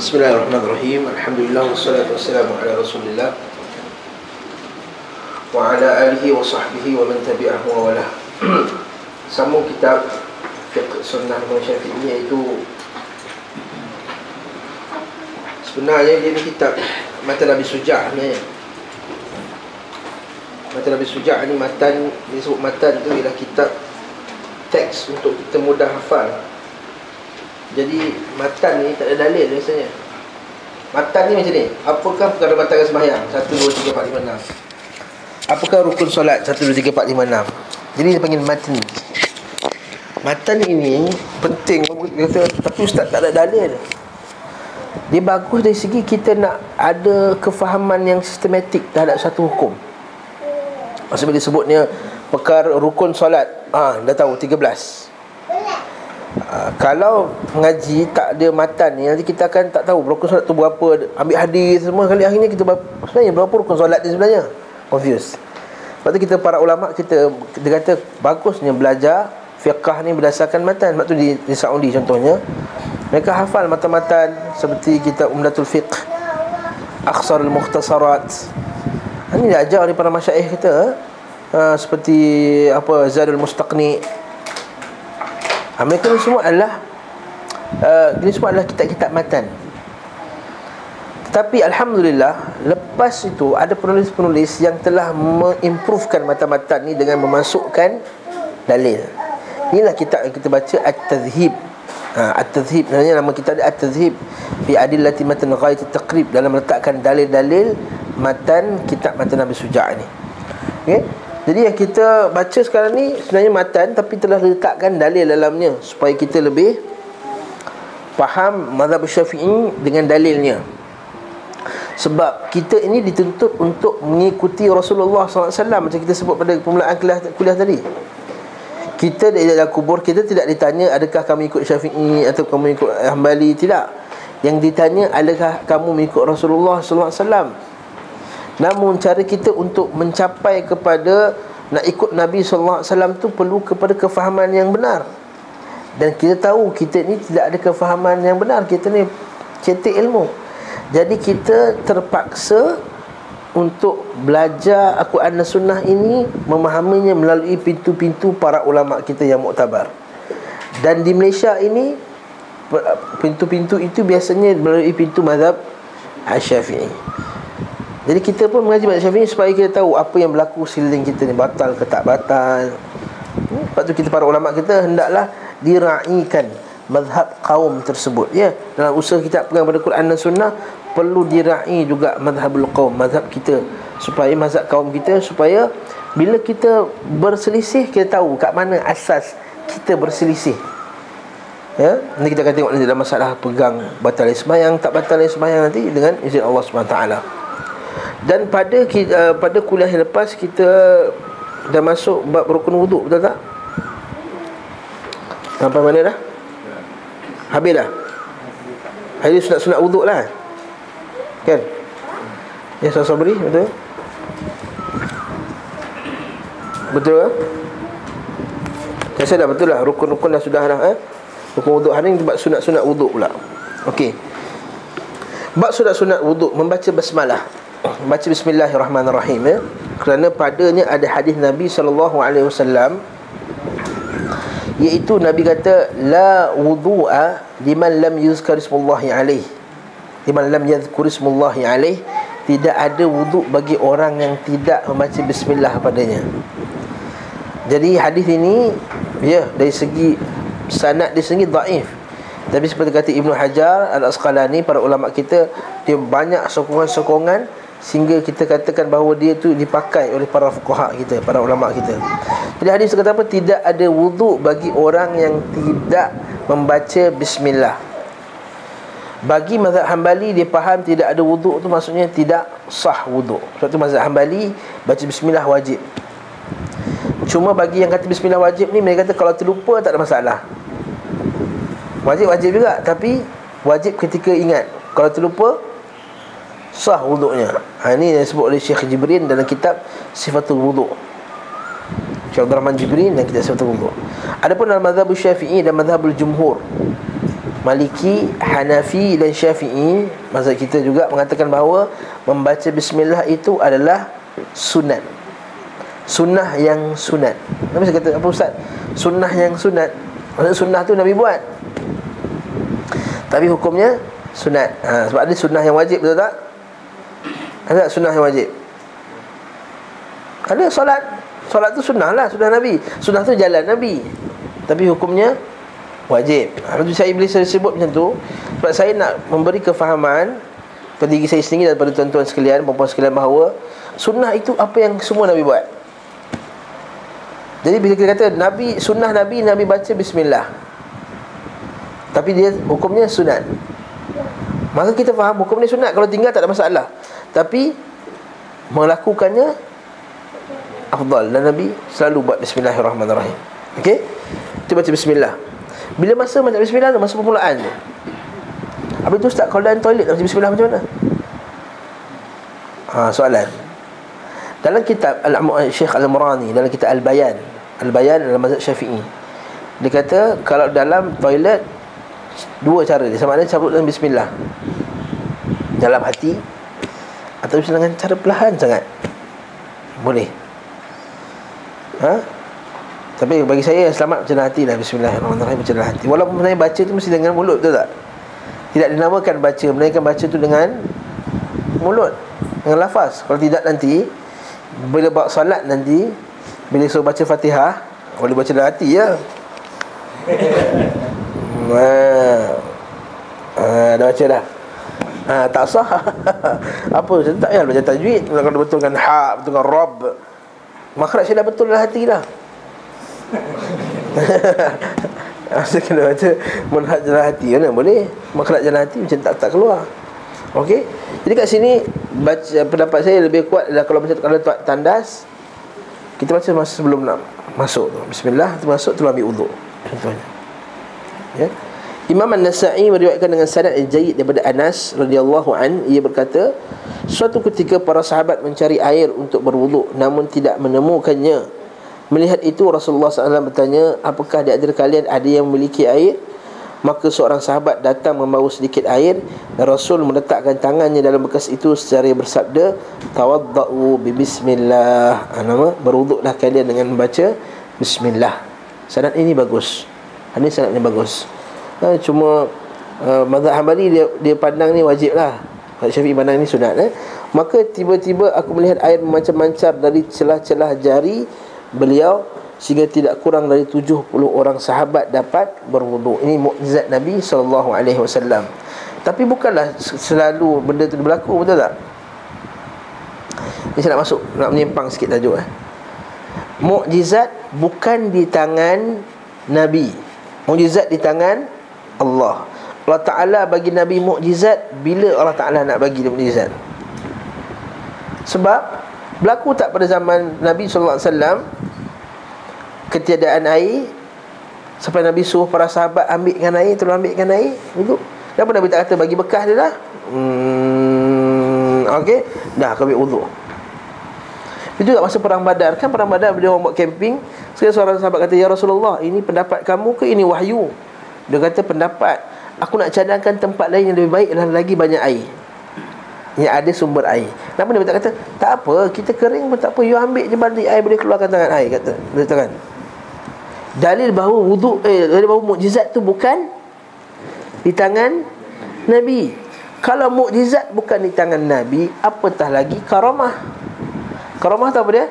Bismillahirrahmanirrahim. Alhamdulillah wassalatu wassalamu ala Rasulillah wa ala alihi wa sahbihi wa man tabi'ahu wa wala. Sambung kitab Fiqh Sunnah Imam Syafi'i, iaitu sebenarnya dia ni kitab Matan Abi Suja' ni. Matan Abi Suja' ni matan, dia sebut matan tu ialah kitab teks untuk kita mudah hafal. Jadi matan ni tak ada dalil biasanya. Matan ni macam ni: apakah perkara batalkan sembahyang? 1, 2, 3, 4, 5, 6. Apakah rukun solat? 1, 2, 3, 4, 5, 6. Jadi dia panggil matan. Matan ini penting, tapi ustaz tak ada dalil. Dia bagus dari segi kita nak ada kefahaman yang sistematik terhadap satu hukum. Maksudnya dia sebutnya perkara rukun solat, dah tahu 13. Kalau mengaji tak ada matan ni, nanti kita akan tak tahu rukun solat tu berapa, ambil hadis semua, kali akhirnya kita sebenarnya berapa rukun solat ni sebenarnya, confused. Sebab tu kita para ulama dia kata bagusnya belajar fiqh ni berdasarkan matan. Sebab tu di Saudi contohnya mereka hafal matan-matan seperti kitab Umdatul Fiqh, Akhsarul Mukhtasarat. Ini diajar oleh para masyayikh kita, seperti apa, Zadul Mustaqni. Mereka ni semua adalah kitab-kitab matan. Tetapi alhamdulillah, lepas itu ada penulis-penulis yang telah mengimprovekan matan-matan ni dengan memasukkan dalil. Inilah kitab yang kita baca, At-Tadhhib. At-Tadhhib, namanya nama kitab dia At-Tadhhib fi Adillati Matan Ghayat At-Taqrib, dalam meletakkan dalil-dalil matan kitab Matan Abi Suja' ni. Okey. Jadi yang kita baca sekarang ni sebenarnya matan, tapi telah letakkan dalil dalamnya supaya kita lebih faham mazhab Syafi'i dengan dalilnya. Sebab kita ini dituntut untuk mengikuti Rasulullah SAW, macam kita sebut pada permulaan kuliah tadi. Kita di dalam kubur, kita tidak ditanya adakah kamu ikut Syafi'i atau kamu ikut Hanbali, tidak. Yang ditanya adakah kamu mengikut Rasulullah SAW. Namun cara kita untuk mencapai kepada nak ikut Nabi SAW tu perlu kepada kefahaman yang benar. Dan kita tahu kita ni tidak ada kefahaman yang benar, kita ni cetek ilmu. Jadi kita terpaksa untuk belajar Al-Quran dan Sunnah ini, memahaminya melalui pintu-pintu para ulama kita yang muktabar. Dan di Malaysia ini pintu-pintu itu biasanya melalui pintu mazhab Syafi'i. Jadi kita pun mengaji mazhab Syafi'i supaya kita tahu apa yang berlaku sekeliling kita ni, batal ke tak batal. Sebab tu kita para ulama kita hendaklah diraikan mazhab kaum tersebut, ya. Dalam usaha kita pegang pada Quran dan Sunnah, perlu dirai juga mazhabul qaum, mazhab kita, supaya mazhab kaum kita, supaya bila kita berselisih kita tahu kat mana asas kita berselisih. Ya, nanti kita akan tengok nanti dalam masalah pegang batal sembahyang, tak batal sembahyang nanti dengan izin Allah Subhanahu taala. Dan pada kuliah yang lepas kita dah masuk bab rukun wuduk, betul tak? Sampai mana dah? Habis dah? Hari sunat-sunat wuduk lah, kan? Ya, Sabri, betul? Betul lah? Saya dah betul lah, rukun-rukun dah sudah dah. Rukun wuduk hari ni bab sunat-sunat wuduk pula. Okey. Bab sunat-sunat wuduk, membaca basmalah, baca bismillahirrahmanirrahim, ya. Kerana padanya ada hadis Nabi SAW, iaitu Nabi kata, la wudu'a liman lam yuzkar ismullahi alaih. Liman lam yadhkur ismullahi alaih, tidak ada wuduk bagi orang yang tidak membaca bismillah padanya. Jadi hadis ini, ya, dari segi sanad dia sendiri dhaif. Tapi seperti kata Ibnu Hajar Al-Asqalani, para ulama kita, dia banyak sokongan-sokongan sehingga kita katakan bahawa dia tu dipakai oleh para fuqaha kita, para ulama kita. Jadi hadis kata apa? Tidak ada wuduk bagi orang yang tidak membaca bismillah. Bagi mazhab Hanbali, dia faham tidak ada wuduk tu maksudnya tidak sah wuduk. Sebab tu mazhab Hanbali baca bismillah wajib. Cuma bagi yang kata bismillah wajib ni, mereka kata kalau terlupa tak ada masalah. Wajib juga, tapi wajib ketika ingat. Kalau terlupa, sah wuduknya. Ini yang disebut oleh Syekh Jibrin dalam kitab Sifatul Wuduk, Syekh Abdul Rahman Jibrin dalam kitab Sifatul Wuduk. Adapun dalam mazhab Syafi'i dan mazhab Jumhur, Maliki, Hanafi dan Syafi'i, mazhab kita juga mengatakan bahawa membaca bismillah itu adalah sunat. Sunnah yang sunat. Nabi saya kata, apa ustaz? Sunnah yang sunat. Maksudnya sunnah tu Nabi buat, tapi hukumnya sunat. Sebab ada sunnah yang wajib, betul tak? Ada sunnah yang wajib? Ada solat. Solat tu sunnah lah, sunnah Nabi. Sunnah tu jalan Nabi, tapi hukumnya wajib. Lepas tu saya Iblis sebut macam tu sebab saya nak memberi kefahaman pada diri saya sendiri dan pada tuan-tuan sekalian, puan-puan sekalian, bahawa sunnah itu apa yang semua Nabi buat. Jadi bila kita kata Nabi, sunnah Nabi, Nabi baca bismillah, tapi dia hukumnya sunat, maka kita faham hukum ni sunat. Kalau tinggal tak ada masalah, tapi melakukannya afdal. Dan Nabi selalu buat bismillahirrahmanirrahim. Okey, kita baca bismillah. Bila masa baca bismillah tu, masa permulaan tu. Habis tu ustaz, kalau dalam toilet baca bismillah macam mana? Soalan. Dalam kitab Syekh Al-Murani, dalam kitab Al-Bayan dalam mazhab Syafi'i, dia kata kalau dalam toilet dua cara dia. Sama ada cabut dengan bismillah dalam hati, atau dengan cara perlahan sangat, boleh. Tapi bagi saya yang selamat macam hati lah, bismillahirrahmanirrahim, macam hati. Walaupun sebenarnya baca tu mesti dengan mulut, betul tak? Tidak dinamakan baca, melainkan baca tu dengan mulut, dengan lafaz. Kalau tidak nanti bila buat solat nanti, bila suruh baca Fatihah, boleh baca dalam hati ya. Dah baca dah. Tak sah. Apa, saya tak payah baca tajwid. Kalau betulkan ha, betulkan Rabb, makhraj saya dah betul dalam hati dah. Saya kena baca manhaj dalam hati, mana boleh makhraj dalam hati macam tak keluar. Okey. Jadi kat sini baca, pendapat saya lebih kuat adalah kalau tandas, kita baca masa sebelum nak masuk tu, bismillah tu masuk tu ambil wuduk contohnya. Ya. Imam An-Nasa'i meriwayatkan dengan sanad yang jayyid daripada Anas radhiyallahu an, ia berkata, suatu ketika para sahabat mencari air untuk berwuduk namun tidak menemukannya. Melihat itu Rasulullah SAW bertanya, apakah di antara kalian ada yang memiliki air? Maka seorang sahabat datang membawa sedikit air, dan Rasul meletakkan tangannya dalam bekas itu secara bersabda, tawadda'u bi bismillah. Berwuduklah kalian dengan membaca bismillah. Sanad ini bagus. Hadis sanad ini bagus. Cuma mazhab Hambali dia pandang ni wajib lah. Syafi'i pandang ni sunat. Maka tiba-tiba aku melihat air memancar-mancar dari celah-celah jari beliau, sehingga tidak kurang dari 70 orang sahabat dapat berwuduk. Ini mukjizat Nabi SAW. Tapi bukanlah selalu benda itu berlaku, betul tak? Ini saya nak masuk, nak menyimpang sikit tajuk. Mukjizat bukan di tangan Nabi, mukjizat di tangan Allah. Allah Ta'ala bagi Nabi mukjizat bila Allah Ta'ala nak bagi dia mukjizat. Sebab berlaku tak pada zaman Nabi SAW ketiadaan air, sampai Nabi suruh para sahabat ambilkan air, tolong ambilkan air duduk. Kenapa Nabi tak kata bagi bekas dia dah? Okey, dah kau ambil wuduk. Itu tak masa perang Badar. Kan perang Badar dia orang buat camping. Sekali seorang sahabat kata, ya Rasulullah, ini pendapat kamu ke ini wahyu? Dia kata, pendapat. Aku nak cadangkan tempat lain yang lebih baik dan lagi banyak air, yang ada sumber air. Kenapa Nabi tak kata, tak apa, kita kering pun tak apa, you ambil je balik air, boleh keluarkan tangan air, kata. Dia katakan dalil bahawa wuduk, dalil bahawa mukjizat tu bukan di tangan Nabi. Kalau mukjizat bukan di tangan Nabi, apatah lagi karamah. Karamah tahu apa dia?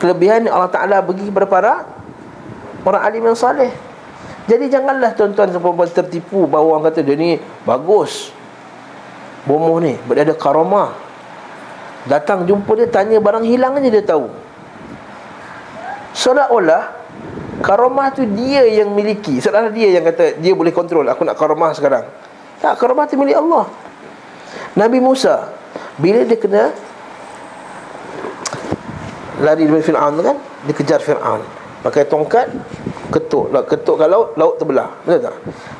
Kelebihan yang Allah Ta'ala bagi kepada para orang alim yang saleh. Jadi janganlah tuan-tuan dan puan-puan tertipu bahawa orang kata dia ni bagus, bomoh ni, dia ada karamah. Datang jumpa dia, tanya barang hilang aja dia tahu. Seolah-olah karamah tu dia yang miliki, seolah-olah dia yang kata dia boleh kontrol, aku nak karamah sekarang. Tak, karamah tu milik Allah. Nabi Musa, bila dia kena lari dari Fir'aun tu kan, dia kejar Fir'aun pakai tongkat, ketuk kat laut, laut terbelah, betul tak?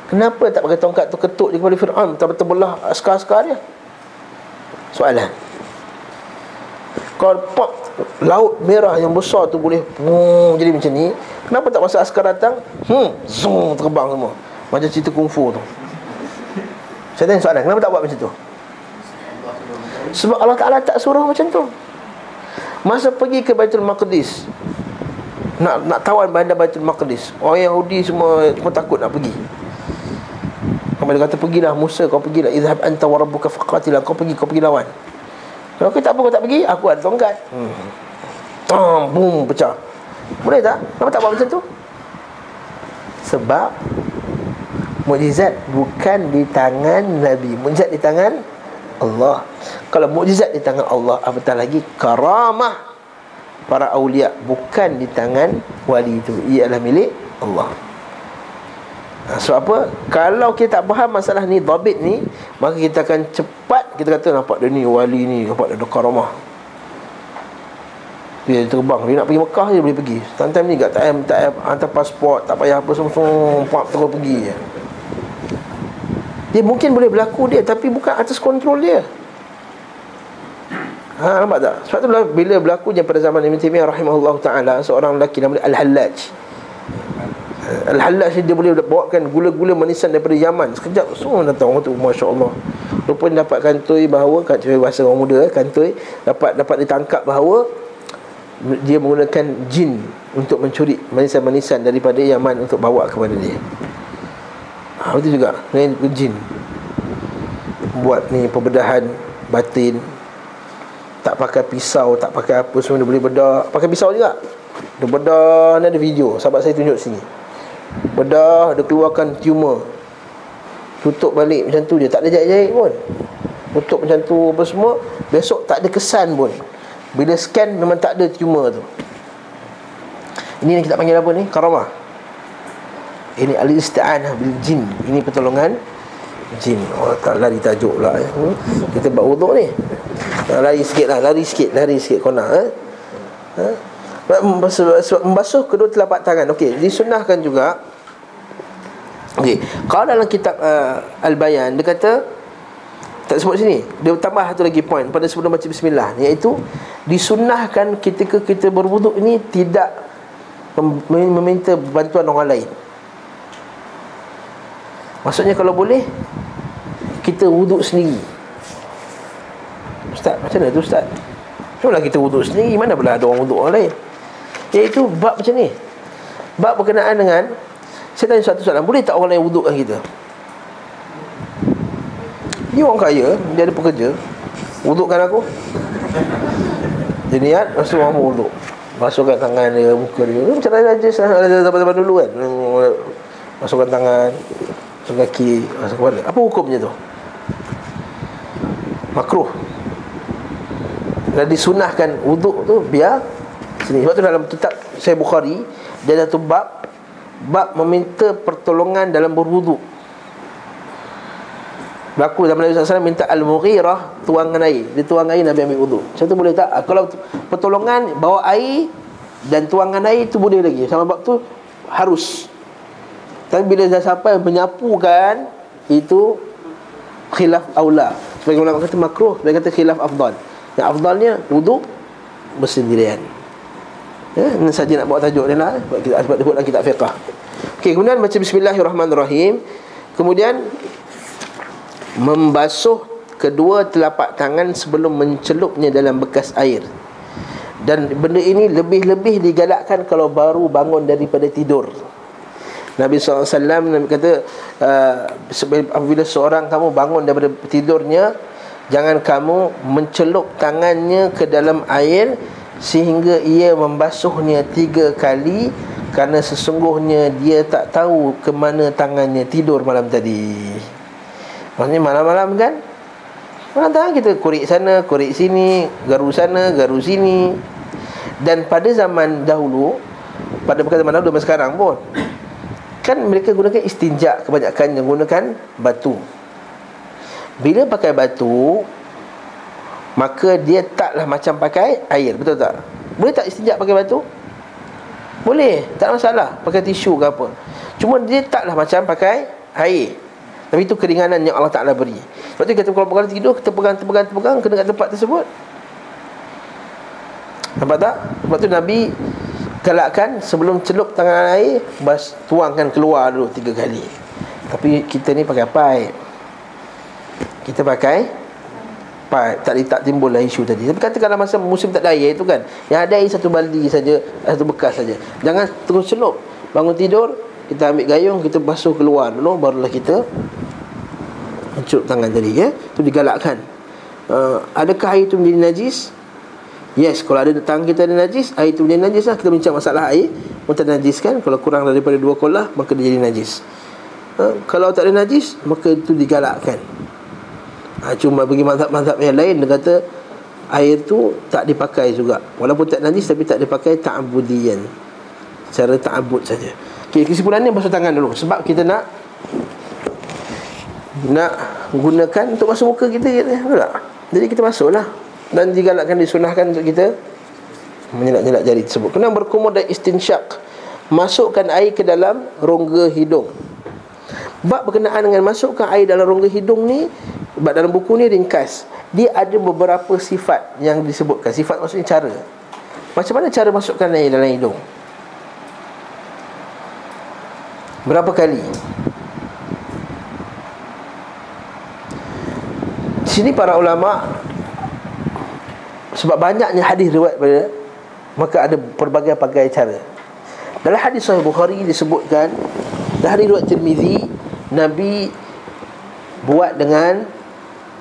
Kenapa tak pakai tongkat tu ketuk dia kepada Fir'aun, terbelah askar-askar dia? Soalan. Kalau pop laut merah yang besar tu boleh jadi macam ni, kenapa tak masa askar datang zoom, terbang semua macam cerita kungfu tu? Saya tanya soalan, kenapa tak buat macam tu? Sebab Allah Ta'ala tak suruh macam tu. Masa pergi ke Baitul Maqdis, nak tawan bandar Baitul Maqdis, orang Yahudi semua takut nak pergi. Dia kata, pergilah Musa, kau pergilah, idhab anta wa rabbuka faqatila, kau pergi lawan. Kalau kau tak apa, kau tak pergi, aku ada tongkat. Boom, pecah. Boleh tak? Kenapa tak buat macam tu? Sebab mukjizat bukan di tangan Nabi, mukjizat di tangan Allah. Kalau mukjizat di tangan Allah, apatah lagi karamah para awliya, bukan di tangan wali itu, ia adalah milik Allah. Sebab apa? Kalau kita tak faham masalah ni, dhabit ni, maka kita akan cepat kita kata, nampak dia ni wali ni, nampak dia ada karamah, dia terbang, dia nak pergi Mekah je boleh pergi. Time ni tak payah hantar pasport, tak payah apa, semua terus pergi je. Dia mungkin boleh berlaku dia, tapi bukan atas kontrol dia. Nampak tak? Sebab tu bila berlakunya pada zaman Ibn Taymiyah rahimahullah ta'ala, seorang lelaki namanya Al-Hallaj. Al-Hallaj dia boleh bawakan gula-gula manisan daripada Yaman. Sekejap semua datang orang tu, Masya Allah. Rupanya dapat kantoi bahawa, bahasa orang muda, kantoi dapat ditangkap bahawa dia menggunakan jin untuk mencuri manisan-manisan daripada Yaman untuk bawa kepada dia. Itu juga dengan jin buat ni pembedahan batin. Tak pakai pisau, tak pakai apa, semua dia boleh bedah. Pakai pisau juga. Dia bedah, ni ada video, sahabat saya tunjuk sini. Bedah, dia keluarkan tumor, tutup balik macam tu, dia tak ada jahit-jahit pun. Tutup macam tu apa semua. Besok tak ada kesan pun. Bila scan memang tak ada tumor tu. Ini yang kita panggil apa ni? Karamah. Ini al-isti'anah bil jin. Ini pertolongan jin. Oh, tak lari tajuk pula. Kita buat wuduk ni. Lari sikit konak. Sebab membasuh kedua telapak tangan. Okey, disunnahkan juga. Okey, kalau dalam kitab Al-Bayan dia kata, tak sebut sini, dia tambah satu lagi poin pada sebelum baca bismillah, iaitu disunnahkan ketika kita berwuduk ini tidak meminta bantuan orang lain. Maksudnya kalau boleh kita wuduk sendiri. Ustaz, macam mana tu Ustaz? Macam kita wuduk sendiri, mana pula ada orang wuduk orang lain? Iaitu bab macam ni, bab berkenaan dengan, saya tanya satu soalan, boleh tak orang lain wudukkan kita? Dia orang kaya, dia ada pekerja, wudukkan aku. Dia niat, lepas tu orang wuduk, masukkan tangan dia, muka dia, macam raja zaman dulu kan. Masukkan tangan, masukkan kaki, masukkan kepala. Apa hukumnya tu? Makruh. Dan disunahkan wuduk tu biar sini. Sebab tu dalam kitab Sahih Bukhari, dia ada tu bab meminta pertolongan dalam berwuduk. Berlaku zaman Nabi SAW minta Al-Mughirah tuangkan air. Dia tuang air, Nabi ambil wuduk. Macam tu boleh tak? Kalau pertolongan bawa air dan tuangkan air tu boleh lagi. Sama bab tu harus. Tapi bila dah sampai menyapukan, itu khilaf aula. Sebagai ulama kata makruh, sebagai kata khilaf afdal. Yang afdalnya wuduk bersendirian. Ini saja nak bawa tajuk ni lah, sebab sebut dalam kitab fiqah. Okey, kemudian baca bismillahirrahmanirrahim. Kemudian membasuh kedua telapak tangan sebelum mencelupnya dalam bekas air. Dan benda ini lebih-lebih digalakkan kalau baru bangun daripada tidur. Nabi SAW kata, apabila seorang kamu bangun daripada tidurnya, jangan kamu mencelup tangannya ke dalam air sehingga ia membasuhnya 3 kali, kerana sesungguhnya dia tak tahu ke mana tangannya tidur malam tadi. Maksudnya malam-malam kan, malam tangan kita korek sana, korek sini, garu sana, garu sini. Dan pada zaman dahulu, bukan zaman dahulu, zaman sekarang pun, kan mereka gunakan istinja, kebanyakan yang gunakan batu. Bila pakai batu, maka dia taklah macam pakai air, betul tak? Boleh tak istinja pakai batu? Boleh, tak masalah, pakai tisu ke apa. Cuma dia taklah macam pakai air. Tapi itu keringanan yang Allah Ta'ala beri. Sebab tu kata kalau berkali tidur, kita pegang, kena kat tempat tersebut. Nampak tak? Sebab tu Nabi galakkan sebelum celup tangan air, tuangkan keluar dulu 3 kali. Tapi kita ni pakai pipe. kita pakai pipe, tak timbul lah isu tadi. Tapi katakanlah masa musim tak ada air tu kan, yang ada air satu baldi saja, satu bekas saja. Jangan terus celup. Bangun tidur, kita ambil gayung, kita basuh keluar dulu, barulah kita celup tangan tadi, ya. Itu digalakkan. Adakah air itu menjadi najis? Yes, kalau ada tangan kita ada najis, air itu menjadi najis lah. Kita bincang masalah air menajiskan. Kalau kurang daripada 2 kolah, maka dia jadi najis. Kalau tak ada najis, maka itu digalakkan. Cuma bagi mazhab-mazhab yang lain, dia kata air tu tak dipakai juga, walaupun tak najis, tapi tak dipakai ta'abudiyan, secara ta'abud saja. Okay, kesimpulannya basuh tangan dulu. Sebab kita nak gunakan untuk basuh muka kita, betul tak? Jadi kita basuhlah. Dan digalakkan, disunahkan untuk kita menyelak-nyelak jari tersebut. Kena berkumur dan istinsyak, masukkan air ke dalam rongga hidung. Bab berkenaan dengan masukkan air dalam rongga hidung ni, sebab dalam buku ni ringkas, dia ada beberapa sifat yang disebutkan. Sifat maksudnya cara. Macam mana cara masukkan air dalam hidung? Berapa kali? Di sini para ulama, sebab banyaknya hadis riwayat pada, maka ada pelbagai cara. Dalam hadis Sahih Bukhari disebutkan, dalam hadis riwayat Tirmizi, Nabi buat dengan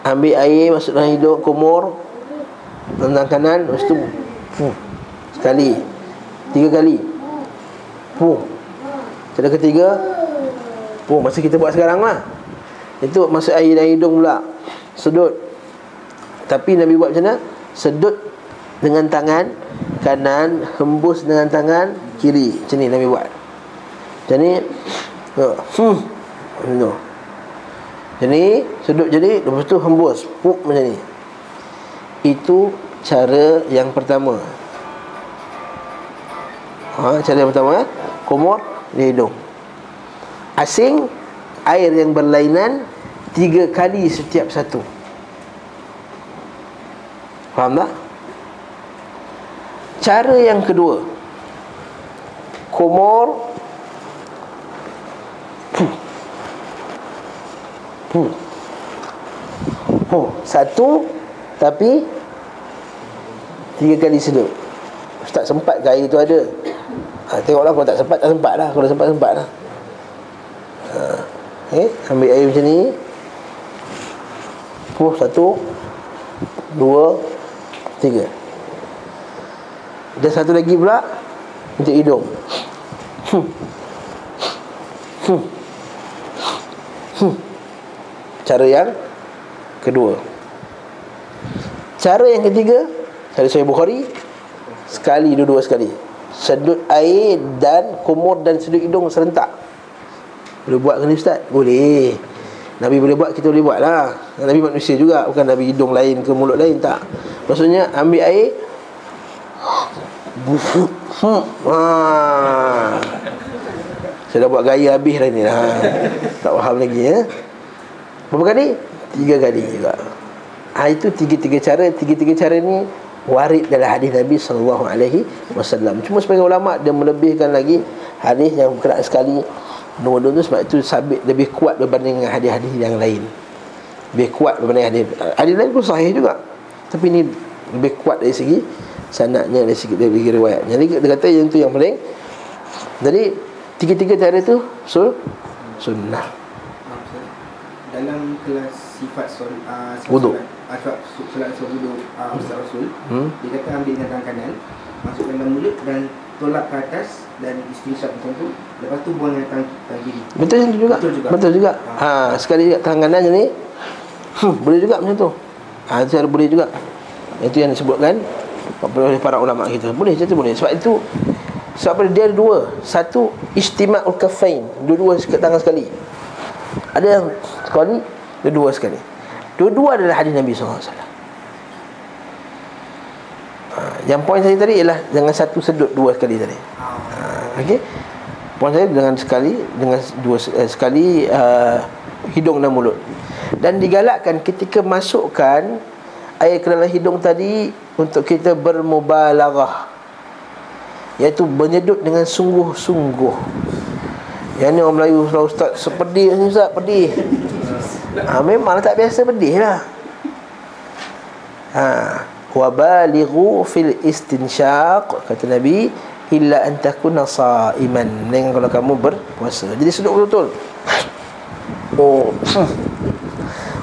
ambil air masuk dalam hidung, kumur tangan kanan, lepas tu sekali, 3 kali, cara ketiga, macam kita buat sekarang lah. Itu masuk air dalam hidung pula, sedut. Tapi Nabi buat macam mana? Sedut dengan tangan kanan, hembus dengan tangan kiri. Macam ni Nabi buat. Macam ni, jadi sedut jadi, lepas tu hembus macam ni. Itu cara yang pertama. Cara yang pertama, kumur di hidung. Asing air yang berlainan 3 kali setiap satu. Faham tak? Cara yang kedua, kumur satu, tapi 3 kali sedut. Tak sempat ke air tu ada? Tengoklah, kalau tak sempat, tak sempat lah. Kalau sempat, sempat lah. Ambil air macam ni, 1, 2, 3. Dan satu lagi pula untuk hidung. Cara yang kedua. Cara yang ketiga, cara Sahih Bukhari, sekali, dua-dua sekali. Sedut air dan kumur dan sedut hidung serentak. Boleh buat ke ni Ustaz? Boleh. Nabi boleh buat, kita boleh buat lah. Nabi manusia juga, bukan Nabi hidung lain ke mulut lain, tak. Maksudnya ambil air, saya dah buat gaya habis dah ni lah. Tak faham lagi, ya. Berapa kali? 3 kali juga. Itu tiga-tiga cara ni warid dalam hadis Nabi SAW. Cuma sebagai ulama' dia melebihkan lagi hadis yang berkenaan sekali nombor 2 tu, sebab itu sabit lebih kuat berbanding dengan hadis-hadis yang lain. Lebih kuat berbanding hadis lain pun sahih juga, tapi ni lebih kuat dari segi sanadnya, dari segi riwayatnya. Jadi dia kata yang tu yang paling. Jadi tiga-tiga cara tu sunnah. Dalam kelas sifat wudu, solat wudu Ustaz Rasul, dia kata ambil dengan tangan kanan, masukkan dalam mulut dan tolak ke atas dan istinsyak macam tu, lepas tu buang dengan tangan kiri. Betul juga. Betul juga. Sekali tangan kanan je ni, boleh juga macam tu. Cara boleh juga. Itu yang disebutkan oleh para ulama kita. Boleh macam tu, boleh. Sebab dia ada 2. Satu, istima'ul kaffain, dua-dua tangan sekali. Ada yang sekali, dua sekali. Dua-dua adalah hadis Nabi SAW. Yang poin saya tadi ialah dengan satu sedut 2 sekali tadi. Okey. Poin saya dengan sekali, dengan 2 sekali hidung dan mulut. Dan digalakkan ketika masukkan air ke dalam hidung tadi untuk kita bermubalaghah, iaitu menyedut dengan sungguh-sungguh. Yang ni orang Melayu, Ustaz, sepedih ni Ustaz, pedih. Memang tak biasa pedih lah. Wa balighu fil istinsyaq, kata Nabi, illa an takuna saiman, dengan kalau kamu berpuasa. Jadi sedut betul-betul.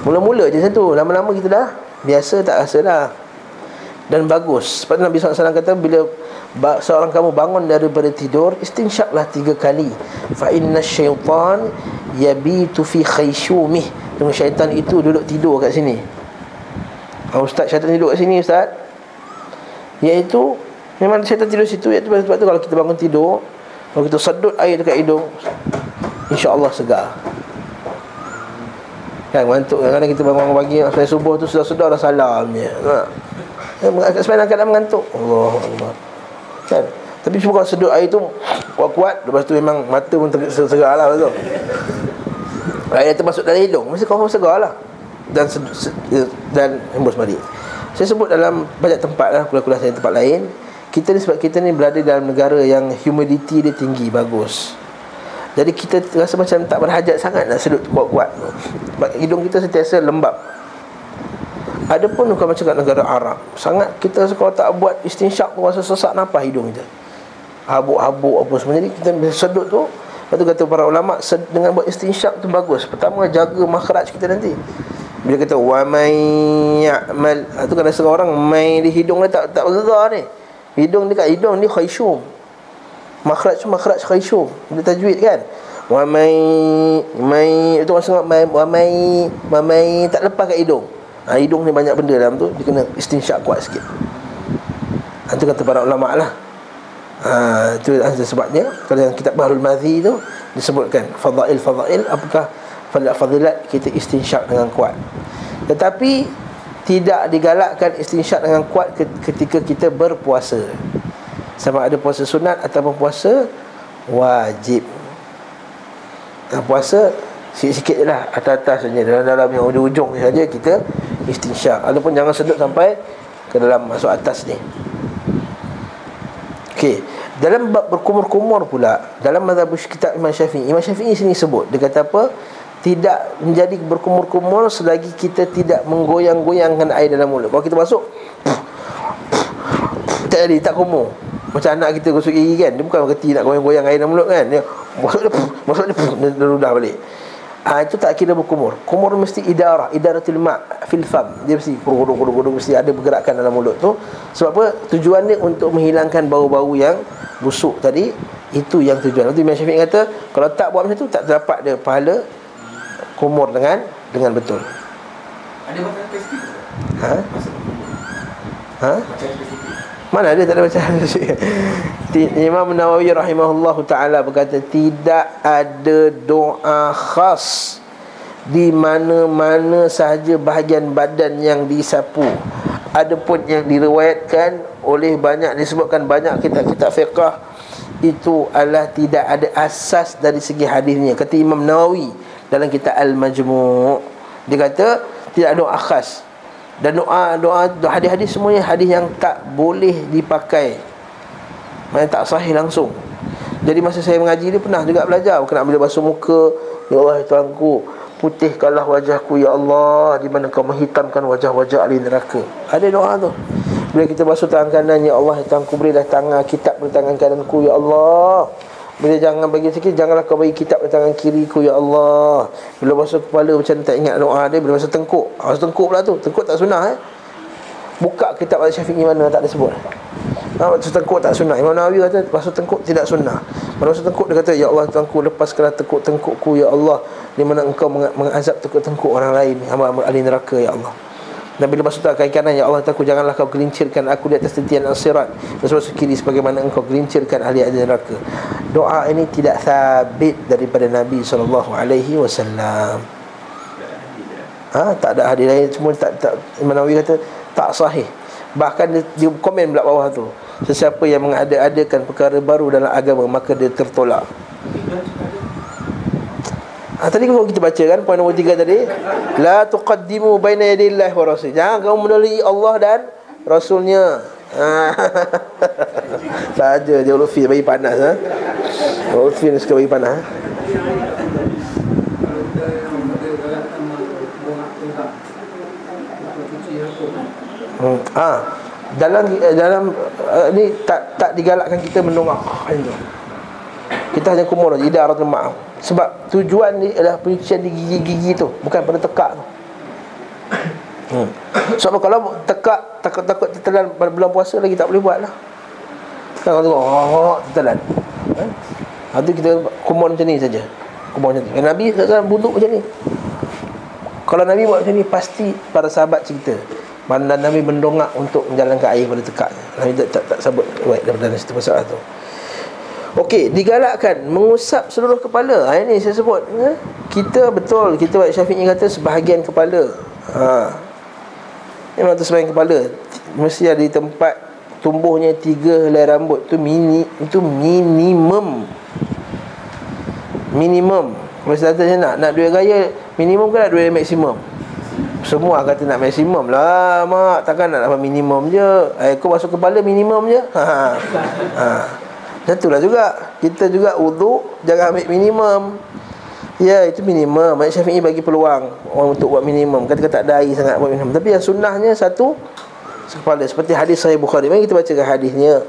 Mula-mula je macam tu, lama-lama kita dah biasa, tak rasa dah. Dan bagus. Sebab Nabi SAW kata, bila seorang kamu bangun daripada tidur, istinsyaqlah 3 kali. Fa inna syaitan yabitu fi khayshumih. Tengok syaitan itu duduk tidur kat sini. Ustaz, syaitan tidur kat sini Ustaz. Iaitu memang syaitan tidur situ. Iaitu sebab tu kalau kita bangun tidur, kalau kita sedut air dekat hidung, insya-Allah segar. Kan mengantuk, kadang kita bangun pagi sampai subuh tu sudah dah salam je. Sebenarnya kadang mengantuk. Allah. Kan? Tapi cuma kalau sedut air tu kuat-kuat, lepas tu memang mata pun segar lah betul. Air termasuk dalam hidung, mesti kau segar lah. Dan hembus balik. Saya sebut dalam banyak tempat lah, kuliah-kuliah saya tempat lain. Kita ni, sebab kita ni berada dalam negara yang humidity dia tinggi, bagus. Jadi kita rasa macam tak berhajat sangat nak sedut kuat-kuat. Sebab hidung kita sentiasa lembab. Ada pun bukan macam kat negara Arab. Sangat kita kalau tak buat istinsyaq tu rasa sesak nafas hidung kita. Habuk-habuk apa semua. Jadi kita sedut tu, lepas tu kata para ulama, dengan buat istinsyaq tu bagus. Pertama, jaga makhraj kita nanti. Bila kata wa may ya'mal, tu kan rasa orang mai di hidung dia tak bergerak ni. Hidung dekat hidung ni khayshum. Makhraj tu makhraj khayshum. Dia tajwid kan. Wa may itu maksudnya wa may tak lepas kat hidung. Hidung ni banyak benda dalam tu, dia kena istinsyaq kuat sikit. Itu kata para ulama lah. Itu sebabnya kalau yang kitab Bahrul Madhi tu disebutkan fadail, apakah fadilat kita istinsyaq dengan kuat. Tetapi tidak digalakkan istinsyaq dengan kuat ketika kita berpuasa, sama ada puasa sunat ataupun puasa wajib. Puasa sikit-sikit je lah, atas-atas saja, dalam yang ujung-ujung saja kita istinsyaq. Ataupun jangan sedut sampai ke dalam, masuk atas ni. Okey, dalam bab berkumur-kumur pula, dalam mazhab kitab Imam Syafi'i sini sebut, dia kata apa? Tidak menjadi berkumur-kumur selagi kita tidak menggoyang-goyangkan air dalam mulut. Kalau kita masuk tak jadi, tak kumur. Macam anak kita gosok gigi kan, dia bukan kerti nak goyang-goyang air dalam mulut kan, dia masuk dia ludah balik. Itu tak kira berkumur. Kumur mesti idaratul ma' fil fam. Dia mesti kuruk-kuruk, mesti ada pergerakan dalam mulut tu. Sebab apa? Tujuan dia untuk menghilangkan bau-bau yang busuk tadi. Itu yang tujuan. Nanti Imam Syafi'i kata, kalau tak buat macam tu, tak dapat dia pahala kumur dengan betul. Ada macam spesifik? Macam spesifik? Mana ada, tak ada bacaan. Imam Nawawi rahimahullahu ta'ala berkata, tidak ada doa khas di mana-mana sahaja bahagian badan yang disapu. Adapun yang diriwayatkan oleh disebutkan banyak kitab-kitab fiqh, itu adalah tidak ada asas dari segi hadisnya. Kata Imam Nawawi dalam kitab Al-Majmu', dia kata tidak ada doa khas. Dan doa hadis-hadis semuanya hadis yang tak boleh dipakai, maknanya tak sahih langsung. Jadi masa saya mengaji dia pernah juga belajar, kena bila basuh muka, ya Allah Tuhanku, putihkanlah wajahku ya Allah, di mana kau menghitamkan wajah-wajah ahli neraka. Ada doa tu. Bila kita basuh tangan kanan, ya Allah Tuhanku, berilah tangan kitab di tangan kananku ya Allah. Bila jangan bagi sikit, janganlah kau bagi kitab di tangan kiriku ya Allah. Bila basuh kepala macam tak ingat doa dia. Bila basuh tengkuk, basuh tengkuk pula tu. Tengkuk tak sunnah Buka kitab Al-Syafi'i mana tak ada sebut. Basuh tengkuk tak sunnah. Imam Nawawi kata basuh tengkuk tidak sunnah. Bila basuh tengkuk dia kata, ya Allah Tuhanku, lepaskanlah tengkuk-tengkukku ya Allah, di mana engkau mengazab tengkuk-tengkuk orang lain, hamba-hamba ahli neraka ya Allah. Dan bila basuh tangan kanan, ya Allah Tuhanku, janganlah kau gelincirkan aku di atas tentian as-sirat, dan basuh kiri sebagaimana engkau gelincirkan ahli-ahli neraka. Doa ini tidak sabit daripada Nabi SAW. Tak ada hadis lain, semua tak Imam Nawawi kata tak sahih. Bahkan dia komen pula bawah tu, sesiapa yang mengada-adakan perkara baru dalam agama, maka dia tertolak. Tadi kalau kita baca kan, poin nombor 3 tadi, la tuqaddimu baina yadillahi wa rasul. Jangan kamu mendahului Allah dan Rasulnya. Saja dia Lutfi bagi panas Lutfi ni suka bagi panas. Dalam ni tak digalakkan kita mendongak itu. Kita hanya kumur saja, idaratul ma'am. Sebab tujuan ni adalah penyucian di gigi-gigi tu, bukan pada tekak tu. Sebab kalau tekak, takut tertelan pada bulan puasa lagi tak boleh buat lah. Kalau tengok tertelan, itu kita kumur macam ni saja. Kumur macam ni. Nabi SAW buduk macam ni. Kalau Nabi buat macam ni, pasti para sahabat cerita mana Nabi mendongak untuk menjalankan air pada tekaknya. Nabi tak sebut daripada situ masalah tu. Okey, digalakkan mengusap seluruh kepala. Ini saya sebut. Kita betul, kita buat Syafi'i kata sebahagian kepala. Memang tu sebahagian kepala. Mesti ada di tempat tumbuhnya 3 helai rambut. Itu minimum. Kalau saya kata nak duit gaya minimum ke nak duit maksimum? Semua kata nak maksimum lah, mak. Takkan nak dapat minimum je. Kau masuk kepala minimum je. Macam itulah juga. Kita juga wuduk, jangan ambil minimum. Ya, itu minimum. Imam Syafi'i bagi peluang orang untuk buat minimum. Kata-kata tak ada air sangat buat minimum. Tapi yang sunnahnya satu kepala. Seperti hadis Sahih Bukhari. Mari kita bacakan hadisnya.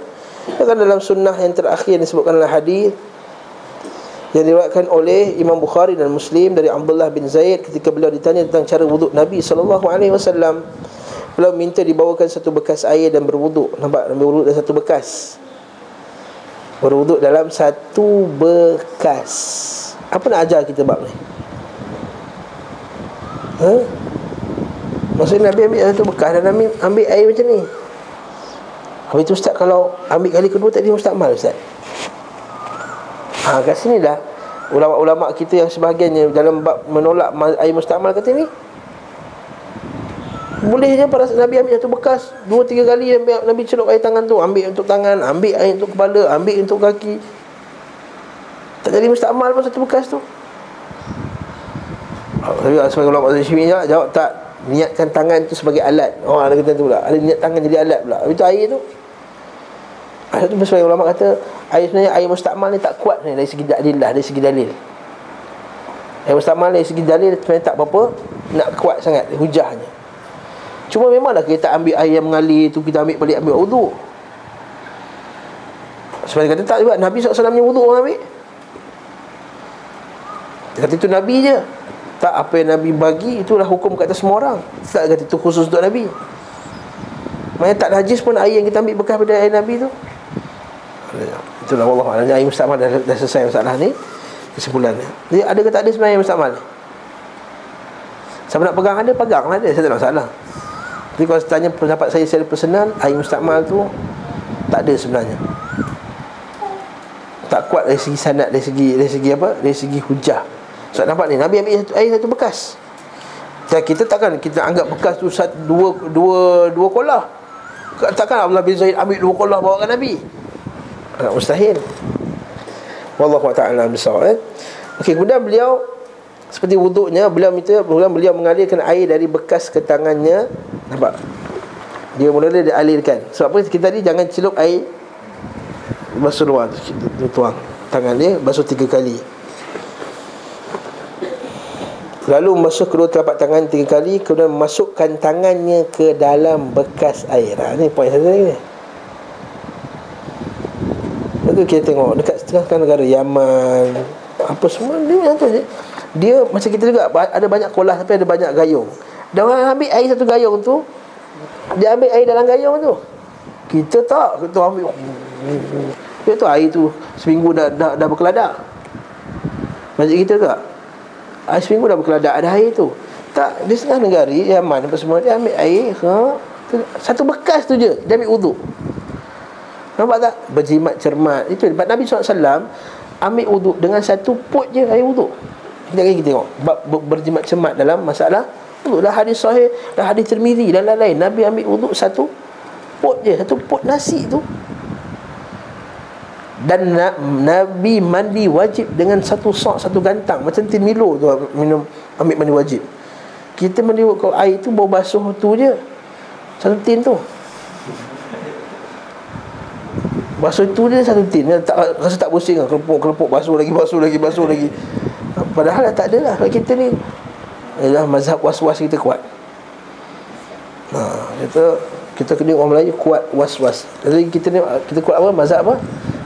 Kan dalam sunnah yang terakhir disebutkan dalam hadis yang diriwayatkan oleh Imam Bukhari dan Muslim dari Abdullah bin Zaid, ketika beliau ditanya tentang cara wuduk Nabi SAW, beliau minta dibawakan satu bekas air dan berwuduk. Nampak? Berwuduk dalam satu bekas. Berwuduk dalam satu bekas. Apa nak ajar kita bab ni? Maksudnya Nabi ambil satu bekas dan Nabi ambil air macam ni. Habis tu Ustaz, kalau ambil kali kedua tak dia mustakmal Ustaz? Kat sini dah ulama-ulama kita yang sebahagiannya dalam bab menolak air mustakmal kata ni, boleh je para Nabi ambil satu bekas 2-3 kali, Nabi celup air tangan tu, ambil untuk tangan, ambil air untuk kepala, ambil untuk kaki. Tak jadi mustakmal pun satu bekas tu. Tapi sebagai ulama Syafi'i jawab tak, niatkan tangan tu sebagai alat. Ada kata tu pula, ada niat tangan jadi alat pula. Habis tu air tu, itu sebagai ulama kata air sebenarnya air mustakmal ni tak kuat ni dari segi adillah, dari segi dalil. Air mustakmal dari segi dalil sebenarnya tak berapa nak kuat sangat hujahnya. Cuma memanglah kita ambil air yang mengalir tu, kita ambil balik, ambil wuduk. Sebab dia kata tak juga, Nabi SAW punya wuduk orang ambil. Dia kata itu Nabi je. Tak, apa yang Nabi bagi itulah hukum kat atas semua orang. Tak kata itu khusus untuk Nabi. Maknanya tak najis pun air yang kita ambil bekas pada air Nabi tu. Itulah wallahualam, air mustakmal dah selesai masalah ni. Kesimpulannya, jadi ada ke tak ada sebenarnya air mustakmal? Siapa nak pegang ada, peganglah dia, saya tak ada masalah. Jadi kalau tanya pendapat saya secara personal, air mustakmal tu tak ada sebenarnya. Tak kuat dari segi sanad, dari segi apa? Dari segi hujah. Sebab nampak ni Nabi ambil air satu bekas. Dan kita takkan kita anggap bekas tu dua kolah. Takkan Abdullah bin Zaid ambil 2 kolah bawa ke Nabi. Mustahil. Wallahu ta'ala bisawab. Okey, kemudian beliau seperti wuduknya, beliau mengalirkan air dari bekas ke tangannya. Nampak? Dia mula-mula dia alirkan. Sebab apa? Kita tadi jangan celup air basuh luar tu, tuang tangan dia, basuh 3 kali. Lalu membasuh kedua telapak tangan 3 kali, kemudian memasukkan tangannya ke dalam bekas air. Ini poin satu lagi ni. Lepas tu kita tengok dekat setengah negara Yaman, apa semua dia macam tu je. Dia macam kita juga, ada banyak kolah tapi ada banyak gayung. Dan orang ambil air satu gayung tu, dia ambil air dalam gayung tu. Kita tak, kita ambil dia tu air tu seminggu dah berkeladak. Macam kita tak, air seminggu dah berkeladak, ada air tu. Tak, di setengah negara Yaman apa semua, dia ambil air satu bekas tu je, dia ambil wuduk. Nampak tak? Berjimat cermat. Itu sebab Nabi SAW ambil wuduk dengan satu pot je air wuduk. Kita tengok berjimat cermat dalam masalah wuduk. Dah hadis sahih, dah hadis Tirmizi dan lain-lain. Nabi ambil wuduk satu pot je, satu pot nasi tu. Dan Nabi mandi wajib dengan satu sak, satu gantang. Macam tin Milo tu minum, ambil mandi wajib. Kita mandi kalau air tu baru basuh tu je, satu tin tu. Basuh tu dia satu tin. Tak, rasa tak pusing lah. Kelepuk basuh lagi. Padahal tak ada lah. Kita ni ialah mazhab was-was kita kuat. Kita kena orang Melayu kuat was-was. Jadi kita kuat apa? Mazhab apa?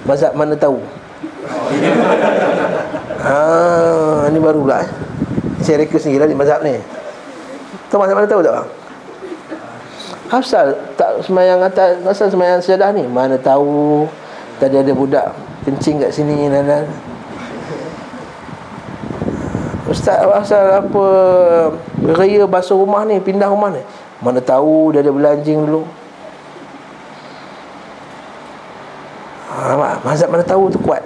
Mazhab mana tahu. Ini baru pula saya reka sendiri lah di mazhab ni. Tahu mazhab mana tahu tak bang? Asal tak semayang atas, asal semayang sejadah ni, mana tahu tadi ada budak kencing kat sini dan Ustaz, asal apa raya basuh rumah ni, pindah rumah ni, mana tahu dia ada belanjing dulu. Mazhab mana tahu tu kuat.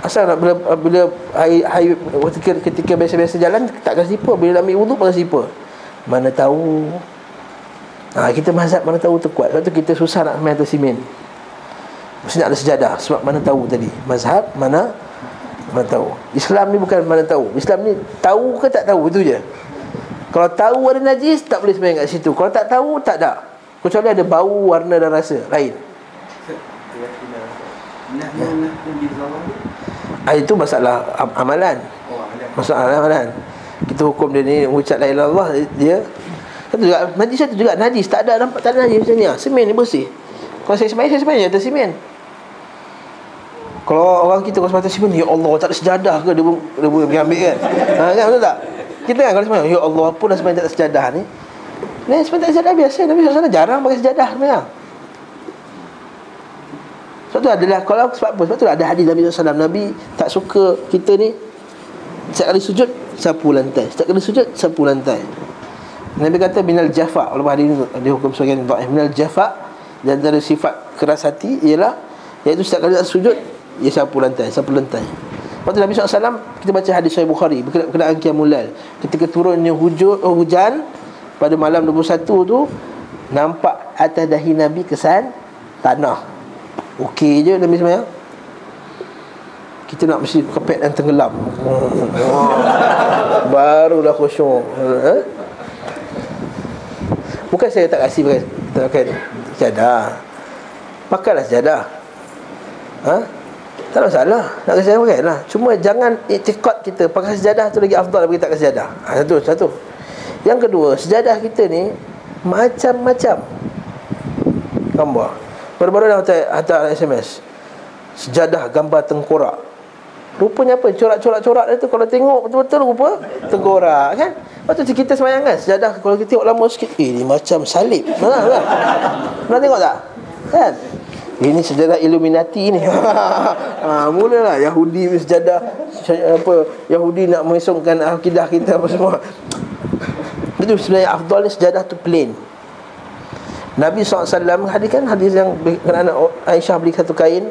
Asal bila ketika biasa-biasa jalan tak kasi sipa, bila ambil wuduk pakai sipa, mana tahu. Kita mazhab mana tahu tu kuat. Sebab tu kita susah nak main atas simen. Mesti nak ada sejadah. Sebab mana tahu tadi, mazhab mana tahu. Islam ni bukan mana tahu. Islam ni tahu ke tak tahu, itu je. Kalau tahu ada najis, tak boleh sembahyang kat situ. Kalau tak tahu, tak ada. Kecuali ada bau, warna dan rasa lain. Itu masalah amalan. Masalah amalan. Kita hukum dia ni mengucap la ilaha illallah, dia satu juga najis, satu juga najis. Tak ada nampak, tak ada najis macam ni. Semen ni bersih. Kalau saya sembahyang atas semen. Kalau orang kita kalau sembahyang atas semen, ya Allah, tak ada sejadah ke dia boleh ambil kan? Kan betul tak? Kita kan kalau sembahyang, ya Allah, apa dah sembahyang tak ada sejadah ni? Ni sembahyang tak ada sejadah biasa. Nabi SAW jarang pakai sejadah sembahyang. Sebab tu adalah, sebab tu ada hadis Nabi SAW. Nabi tak suka kita ni setiap kali sujud sapu lantai, setiap kali sujud sapu lantai. Nabi kata minal jafa. Walaupun hadis ni dihukum sebagai dhaif, minal jafa, dan antara sifat keras hati ialah iaitu setiap kali sujud ia sapu lantai. Waktu Nabi SAW, kita baca hadis Sahih Bukhari berkenaan Qiyamul Lail. Ketika turunnya hujan pada malam 21 tu, nampak atas dahi Nabi kesan tanah. Okey je Nabi sembahyang. Kita nak mesti kepek dan tenggelam. Barulah khusyuk. Bukan saya tak kasih pakai sejadah. Pakailah sejadah. Tak ada masalah. Nak kasi sejadah pakai lah. Cuma jangan iktikad kita pakai sejadah tu lagi afdal daripada tak kasi sejadah. Satu. Yang kedua, sejadah kita ni macam-macam gambar. Baru-baru dah hantar SMS, sejadah gambar tengkorak. Rupanya apa? Corak-corak dia tu kalau tengok betul-betul rupa tengkorak kan? Lepas tu kita sembahyang kan, sejadah kalau kita tengok lama sikit, ni macam salib. Pernah tengok tak? Kan? Ini sejadah Illuminati ni. Mulalah Yahudi sejadah Yahudi nak mengisongkan akidah kita apa semua. Itu sebenarnya afdal ni sejadah tu plain. Nabi SAW hadirkan hadis yang kerana Aisyah beli satu kain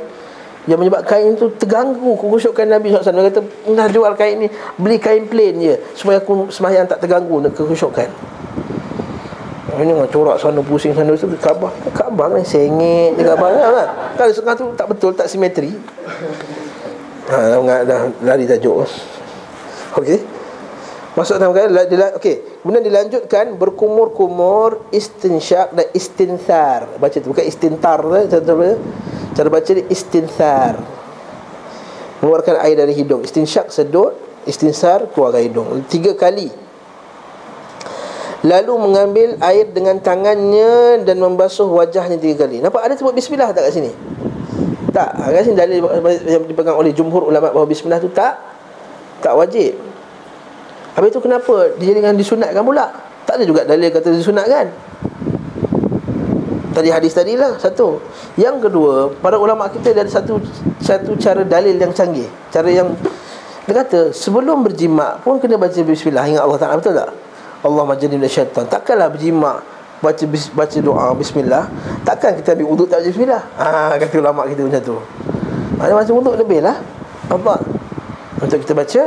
yang menyebabkan kain tu terganggu kekhusyukan Nabi SAW. Dia kata, nak jual kain ni, beli kain plain je supaya aku sembahyang tak terganggu nak kekhusyukan. Ini dengan corak sana pusing sana tu, Kaabah ni sengit je Kaabah kan. Kalau setengah tu tak betul, tak simetri. Dah lari tajuk. Okey. Masuk dalam kali okey. Kemudian dilanjutkan berkumur-kumur, istinsyak dan istinthar. Baca tu bukan istintar tu. Cara baca dia istinthar. Mengeluarkan air dari hidung. Istinsyak sedut, istinthar keluar dari hidung. 3 kali. Lalu mengambil air dengan tangannya dan membasuh wajahnya 3 kali. Nampak ada sebut bismillah tak kat sini? Tak. Kat sini dalil yang dipegang oleh jumhur ulama bahawa bismillah tu tak wajib. Habis tu kenapa dijadikan disunatkan pula? Tak ada juga dalil kata disunatkan. Tadi hadis tadilah satu. Yang kedua, para ulama kita ada satu cara dalil yang canggih. Cara yang dia kata sebelum berjima pun kena baca bismillah, ingat Allah Taala, betul tak? Allahumma jannibna syaitan. Takkanlah berjima baca doa bismillah, takkan kita ambil wuduk tak baca bismillah. Kata ulama kita macam tu. Ada masa wuduk lebihlah apa untuk kita baca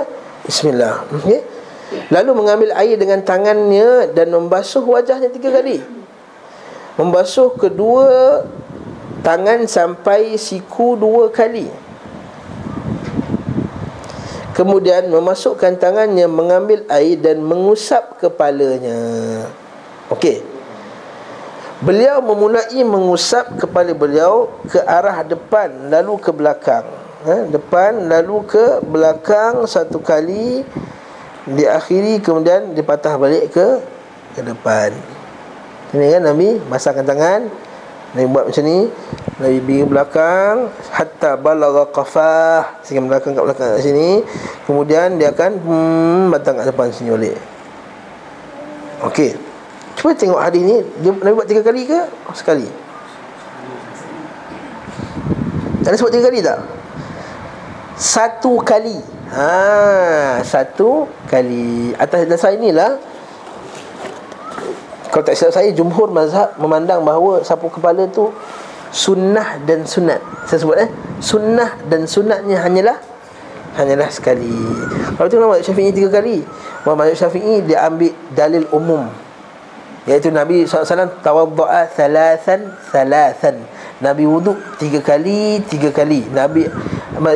bismillah. Okey. Lalu mengambil air dengan tangannya dan membasuh wajahnya 3 kali. Membasuh kedua tangan sampai siku 2 kali. Kemudian memasukkan tangannya, mengambil air dan mengusap kepalanya. Okey. Beliau memulai mengusap kepala beliau ke arah depan lalu ke belakang. Depan lalu ke belakang 1 kali, diakhiri kemudian dipatah balik ke ke depan. Ini kan Nabi basahkan tangan, Nabi buat macam ni, Nabi pergi belakang hatta balagha qafah, sehingga belakang kat belakang kat sini. Kemudian dia akan batang kat depan sini balik. Okey. Cuba tengok hadis ni, dia Nabi buat 3 kali ke sekali? Ada sebut 3 kali tak? 1 kali. 1 kali. Atas dasar inilah, kalau tak silap saya, jumhur mazhab memandang bahawa sapu kepala tu sunnah dan sunat. Saya sebut sunnah dan sunatnya hanyalah sekali. Kalau tu nama Syafi'i 3 kali. Mazhab Syafi'i dia ambil dalil umum, iaitu Nabi SAW tawadda'a thalathan. Nabi wuduk 3 kali. Nabi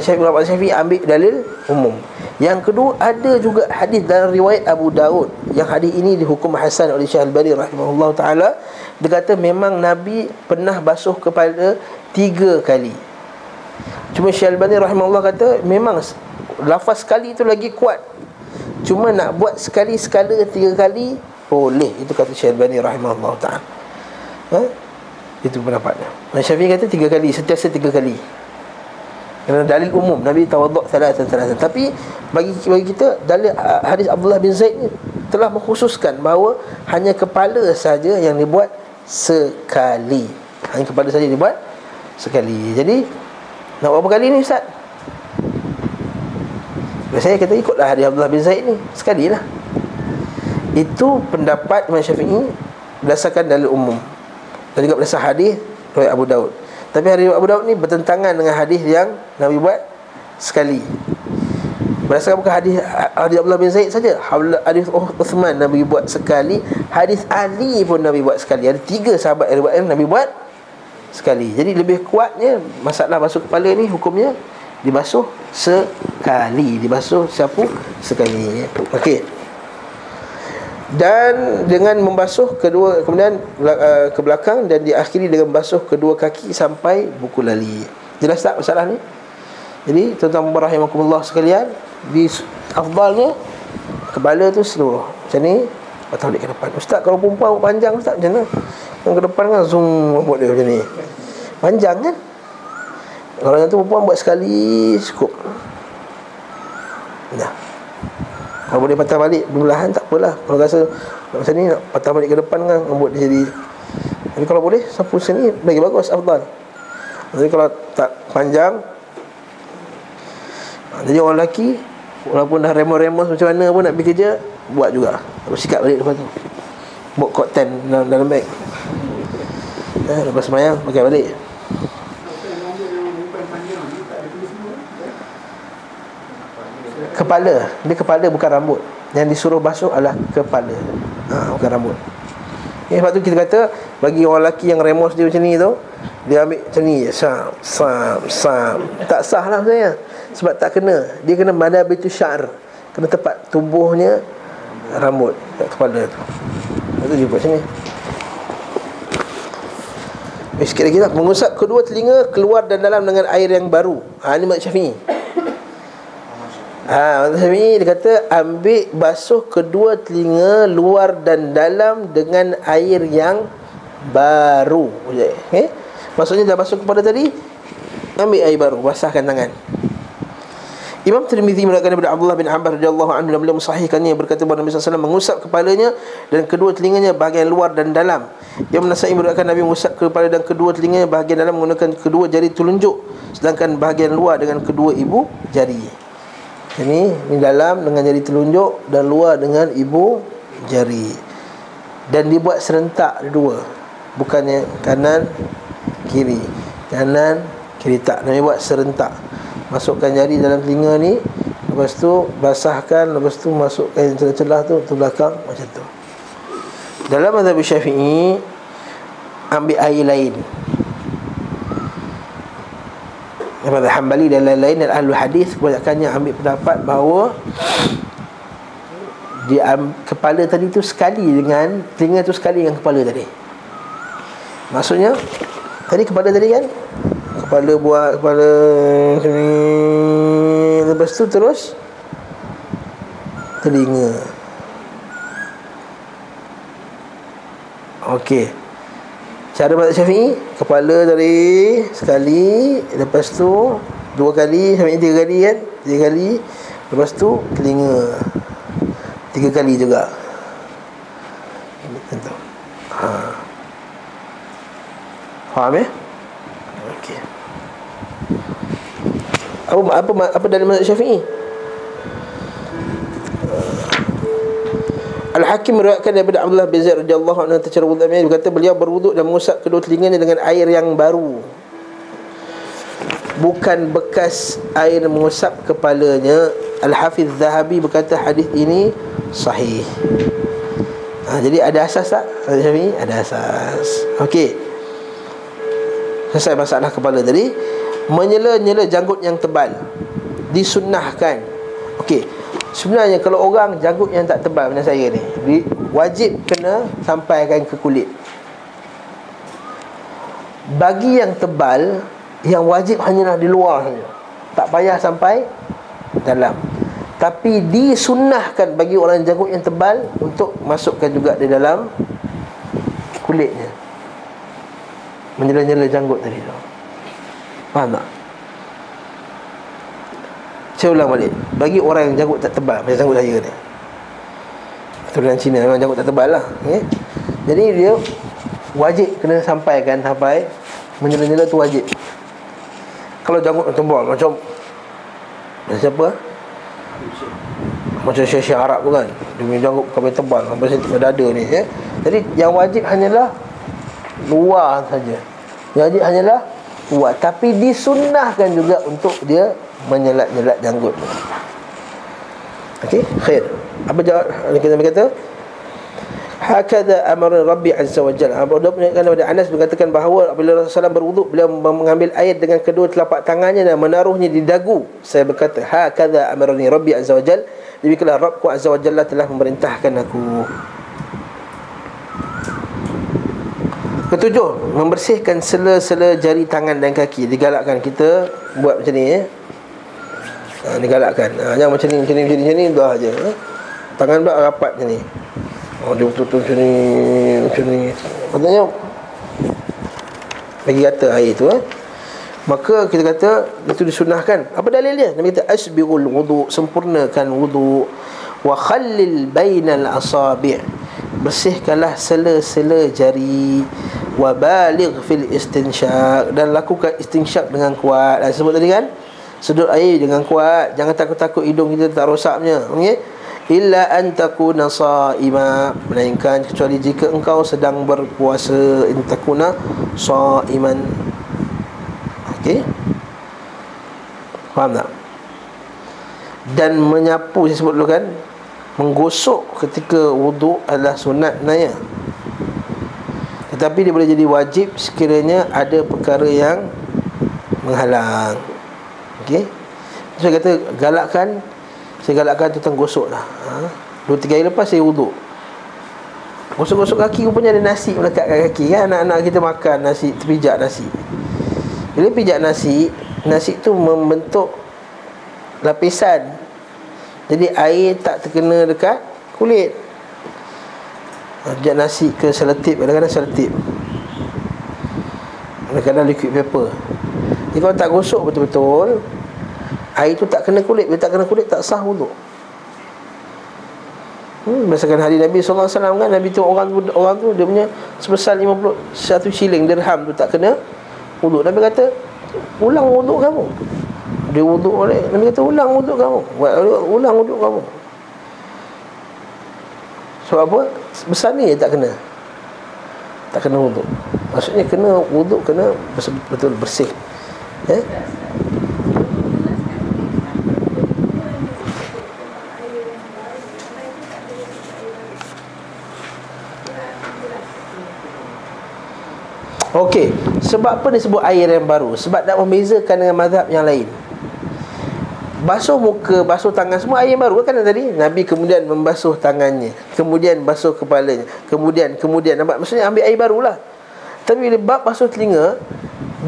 Syafi'i ambil dalil umum. Yang kedua, ada juga hadis dalam riwayat Abu Daud, yang hadis ini dihukum hasan oleh Syekh Al-Albani rahimahullah ta'ala. Dia kata memang Nabi pernah basuh kepala 3 kali. Cuma Syekh Al-Albani rahimahullah kata memang lafaz sekali itu lagi kuat. Cuma nak buat sekali sekala 3 kali boleh. Itu kata Syekh Al-Albani rahimahullah ta'ala. Itu pendapatnya. Syafi'i kata 3 kali, sentiasa 3 kali. Kerana dalil umum, Nabi tawaddu' thalathan. Tapi bagi kita, dalil hadis Abdullah bin Zaid ni telah mengkhususkan bahawa hanya kepala saja yang dibuat sekali. Hanya kepala saja dibuat sekali. Jadi nak buat berapa kali ni Ustaz? Saya kata ikutlah hadis Abdullah bin Zaid ni, sekali lah. Itu pendapat Imam Syafi'i berdasarkan dalil umum, dan juga berdasarkan hadis riwayat Abu Daud. Tapi hadis Abu Daud ni bertentangan dengan hadis yang Nabi buat sekali. Berdasarkan bukan hadis Abdullah bin Zaid saja, hadis Uthman Nabi buat sekali, hadis Ali pun Nabi buat sekali. Ada 3 sahabat yang riwayat Nabi buat sekali. Jadi lebih kuatnya masalah basuh kepala ni, hukumnya dibasuh sekali, dibasuh sapu sekali. Okey. Dan dengan membasuh kedua, kemudian ke belakang, dan diakhiri dengan basuh kedua kaki sampai buku lali. Jelas tak masalah ni? Jadi tuan-tuan rahimakumullah sekalian, di afdalnya kepala tu seluruh macam ni, patah balik ke depan. Ustaz, kalau perempuan panjang Ustaz macam mana? Yang ke depan kan zoom buat dia macam ni, panjang kan? Kalau yang tu perempuan buat sekali cukup. Nah, kalau boleh patah balik perlahan tak apalah. Kalau rasa macam ni nak patah balik ke depan kan, buat dia jadi. Tapi kalau boleh sapu sini lagi bagus, afdal. Jadi kalau tak panjang, jadi orang lelaki walaupun dah remos-remos macam mana pun nak pergi kerja, buat juga. Terus sikat balik lepas tu, bawa cotton dalam beg. Lepas semayang pakai balik. Kepala, dia kepala bukan rambut. Yang disuruh basuh adalah kepala, bukan rambut. Sebab tu kita kata, bagi orang lelaki yang remos dia macam ni tu, dia ambil macam ni, sam, tak sah lah sebenarnya. Sebab tak kena, dia kena manabitu sya'r, kena tepat tubuhnya rambut kat kepala tu. Lepas tu dia buat macam ni. Sikit lagi lah. Mengusap kedua telinga keluar dan dalam dengan air yang baru. Ini mazhab Syafi'i. Mazhab Syafi'i dia kata ambil basuh kedua telinga luar dan dalam dengan air yang baru. Maksudnya dah basuh kepala tadi, ambil air baru, basahkan tangan. Imam Tirmizi meriwayatkan daripada Abdullah bin Amr radhiyallahu anhu, dan beliau mensahihkannya, berkata bahawa Nabi SAW mengusap kepalanya dan kedua telinganya bahagian luar dan dalam. Imam Nasa'i meriwayatkan Nabi mengusap kepala dan kedua telinganya bahagian dalam menggunakan kedua jari telunjuk, sedangkan bahagian luar dengan kedua ibu jari. Ini dalam dengan jari telunjuk dan luar dengan ibu jari. Dan dibuat serentak dua, bukannya kanan kiri, kanan kiri, tak. Nabi buat serentak. Masukkan jari dalam telinga ni, lepas tu basahkan, lepas tu masukkan celah-celah tu belakang, macam tu. Dalam mazhab Syafi'i ambil air lain. Mazhab Hanbali dan lain-lain dan Ahlul Hadis kebanyakannya ambil pendapat bahawa kepala tadi tu sekali dengan telinga tu sekali dengan kepala tadi. Maksudnya tadi kepala tadi kan, kepala buat kepala macam ni, lepas tu terus telinga. Okey. Cara mazhab Syafi'i, kepala tadi sekali, lepas tu 2 kali, sampai 3 kali kan? 3 kali. Lepas tu telinga 3 kali juga. Tentu. Faham ya? Okey. Apa dalam mazhab Syafi'i? Al-Hakim meriwayatkan daripada Abdullah bin Zaid radhiyallahu anhu tentang cara wuduk. Dia berkata beliau berwuduk dan mengusap kedua telinganya dengan air yang baru, bukan bekas air mengusap kepalanya. Al-Hafiz Zahabi berkata hadis ini sahih. Jadi ada asas tak? Syafi'i ada asas. Okey. Selesai masalah kepala tadi. Menyela-nyela janggut yang tebal disunnahkan. Okey. Sebenarnya kalau orang janggut yang tak tebal macam saya ni, wajib kena sampaikan ke kulit. Bagi yang tebal, yang wajib hanyalah di luar saja, tak payah sampai dalam. Tapi disunnahkan bagi orang janggut yang tebal untuk masukkan juga di dalam kulitnya, menyela-nyela janggut tadi tu. Faham tak? Saya ulang balik. Bagi orang yang janggut tak tebal macam janggut saya ni, keturunan Cina, memang janggut tak tebal lah, okay? Jadi dia wajib kena sampaikan sampai menyela-nyela tu wajib. Kalau janggut tebal macam siapa? Macam Syekh Arab tu kan, dia punya janggut sampai tebal sampai sentuh dada ni, ya? Jadi yang wajib hanyalah luar saja. Yang wajib hanyalah luar. Tapi disunnahkan juga untuk dia menyelat-nyelat janggut. Okey, khair. Apa jawab kita berkata? Hakadha amara Rabbi azza wa jalla. Abu Daud menyatakan kepada Anas berkatakan bahawa apabila Rasulullah SAW berwuduk, beliau mengambil air dengan kedua telapak tangannya dan menaruhnya di dagu. Saya berkata, hakadha amarani Rabbi azza wa jalla. Demikianlah Rabbku azza wa jalla telah memerintahkan aku. Ketujuh, membersihkan sela-sela jari tangan dan kaki. Digalakkan kita buat macam ni, ya. Digalakkan. Jangan macam ni dah aja. Tangan pula rapat macam ni. Dia betul-betul macam ni. Maksudnya bagi kata air tu, maka kita kata itu disunahkan. Apa dalilnya? Nabi kata asbighul wudu, sempurnakan wudu, wa khallil bainal asabi', bersihkanlah sela-sela jari, wa baligh fil istinsyaq, dan lakukan istinsyaq dengan kuat. Sebut tadi kan, sedut air dengan kuat. Jangan takut-takut hidung kita tak rosaknya, okey? Illa an takuna saima, melainkan kecuali jika engkau sedang berpuasa. In takuna saiman. Okey, faham tak? Dan menyapu, saya sebut dulu kan, menggosok ketika wuduk adalah sunat naya, tetapi dia boleh jadi wajib sekiranya ada perkara yang menghalang. Okey, saya kata saya galakkan tentang gosok lah. 2-3 hari lepas saya wuduk, gosok-gosok kaki, rupanya ada nasi melekat kat kaki kan. Anak-anak kita makan nasi, terpijak nasi. Bila pijak nasi tu membentuk lapisan, jadi air tak terkena dekat kulit. Pijak nasi ke seletip, kadang-kadang seletip, kadang-kadang liquid paper. Jadi kalau tak gosok betul-betul, air tu tak kena kulit. Bila tak kena kulit, tak sah wuduk. Berdasarkan hadis Nabi SAW kan, Nabi tu orang tu dia punya sebesar 51 shilling dirham tu tak kena wuduk. Nabi kata, ulang wuduk kamu. Dia wuduk oleh Nabi kata, ulang wuduk kamu, ulang wuduk kamu. Sebab apa? Sebesar ni tak kena wuduk. Maksudnya kena wuduk, kena betul-betul bersih, ya? Okey, sebab apa disebut air yang baru? Sebab nak membezakan dengan mazhab yang lain. Basuh muka, basuh tangan, semua air yang baru kan tadi. Nabi kemudian membasuh tangannya, kemudian basuh kepalanya, kemudian nampak, maksudnya ambil air barulah. Tapi bila bab basuh telinga,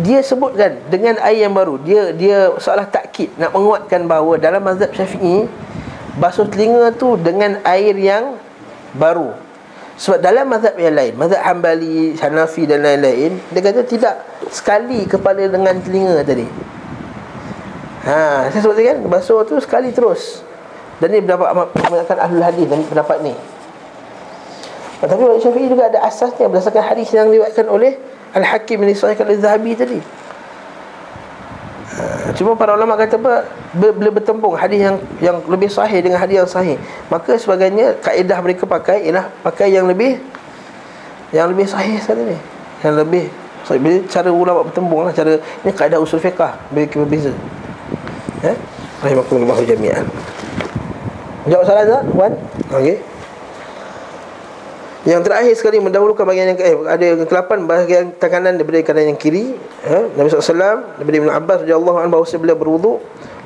dia sebutkan dengan air yang baru. Dia seolah takkid, nak menguatkan bahawa dalam mazhab Syafi'i, basuh telinga tu dengan air yang baru. Sebab dalam mazhab yang lain, mazhab Hambali, Hanafi dan lain-lain, dia kata tidak sekali kepala dengan telinga tadi. Saya sebut tadi kan, basuh tu sekali terus. Dan ni pendapat kebanyakan ahlul hadis dan pendapat ni. Tapi Imam Syafi'i juga ada asasnya berdasarkan hadis yang diriwayatkan oleh Al-Hakim yang disahihkan oleh Zahabi tadi. Cuma para ulama kata apa, bila bertembung hadis yang lebih sahih dengan hadis yang sahih, maka sebagainya kaedah mereka pakai ialah pakai yang lebih sahih sekali ni. Yang lebih sahih. Bila cara ulama bertembung lah, cara ni kaedah usul fiqh berbeza. Rahimakumullah jami'an. Jawab soalan tak, Wan? Okey. Yang terakhir sekali mendahulukan bahagian yang ada yang ke-8 bahagian kanan daripada kanan yang kiri. Nabi SAW daripada Ibn Abbas radhiyallahu anhu bahawa beliau berwuduk,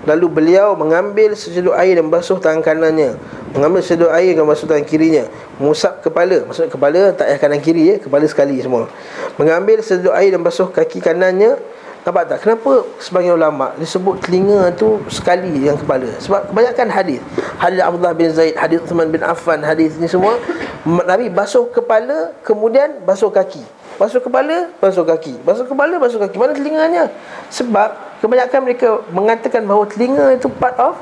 lalu beliau mengambil sejeduk air dan basuh tangan kanannya, mengambil sejeduk air dan basuh tangan kirinya, mengusap kepala, maksudnya kepala tak payah kanan kiri kepala sekali semua. Mengambil sejeduk air dan basuh kaki kanannya. Nampak tak? Kenapa sebagian ulama disebut telinga tu sekali yang kepala? Sebab kebanyakan hadis Abdullah bin Zaid, hadis Uthman bin Affan, hadis ni semua Nabi basuh kepala kemudian basuh kaki. Basuh kepala, basuh kaki. Basuh kepala, basuh kaki. Mana telinganya? Sebab kebanyakan mereka mengatakan bahawa telinga itu part of